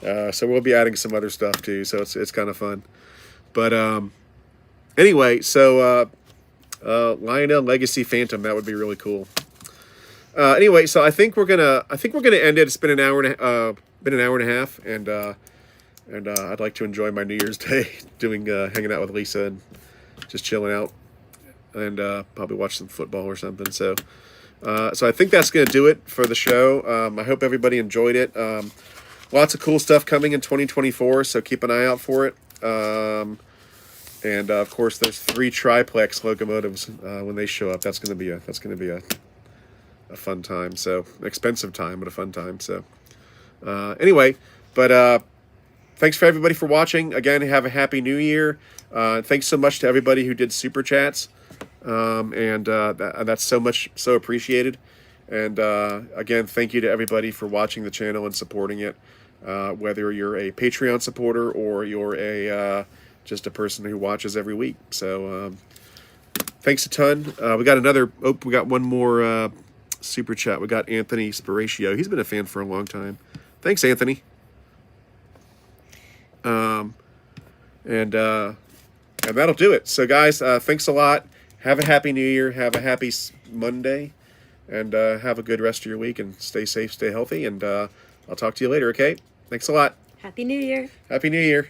Speaker 1: hat. So we'll be adding some other stuff too. So it's kind of fun. But anyway, so. Lionel Legacy Phantom, that would be really cool. Anyway, so I think we're gonna end it. It's been an hour and a half, and I'd like to enjoy my New Year's Day hanging out with Lisa and just chilling out, and probably watch some football or something. So I think that's gonna do it for the show. I hope everybody enjoyed it. Lots of cool stuff coming in 2024, so keep an eye out for it. And of course, there's 3 triplex locomotives when they show up. That's gonna be a fun time. So expensive time, but a fun time. So anyway, but thanks for everybody for watching. Again, have a happy New Year. Thanks so much to everybody who did super chats, and that's so appreciated. And again, thank you to everybody for watching the channel and supporting it. Whether you're a Patreon supporter or you're just a person who watches every week. So thanks a ton. We got one more super chat. We got Anthony Spiratio. He's been a fan for a long time. Thanks, Anthony. And And that'll do it. So, guys, thanks a lot. Have a happy New Year. Have a happy Monday. And have a good rest of your week. And stay safe, stay healthy. And I'll talk to you later, okay? Thanks a lot.
Speaker 2: Happy New Year.
Speaker 1: Happy New Year.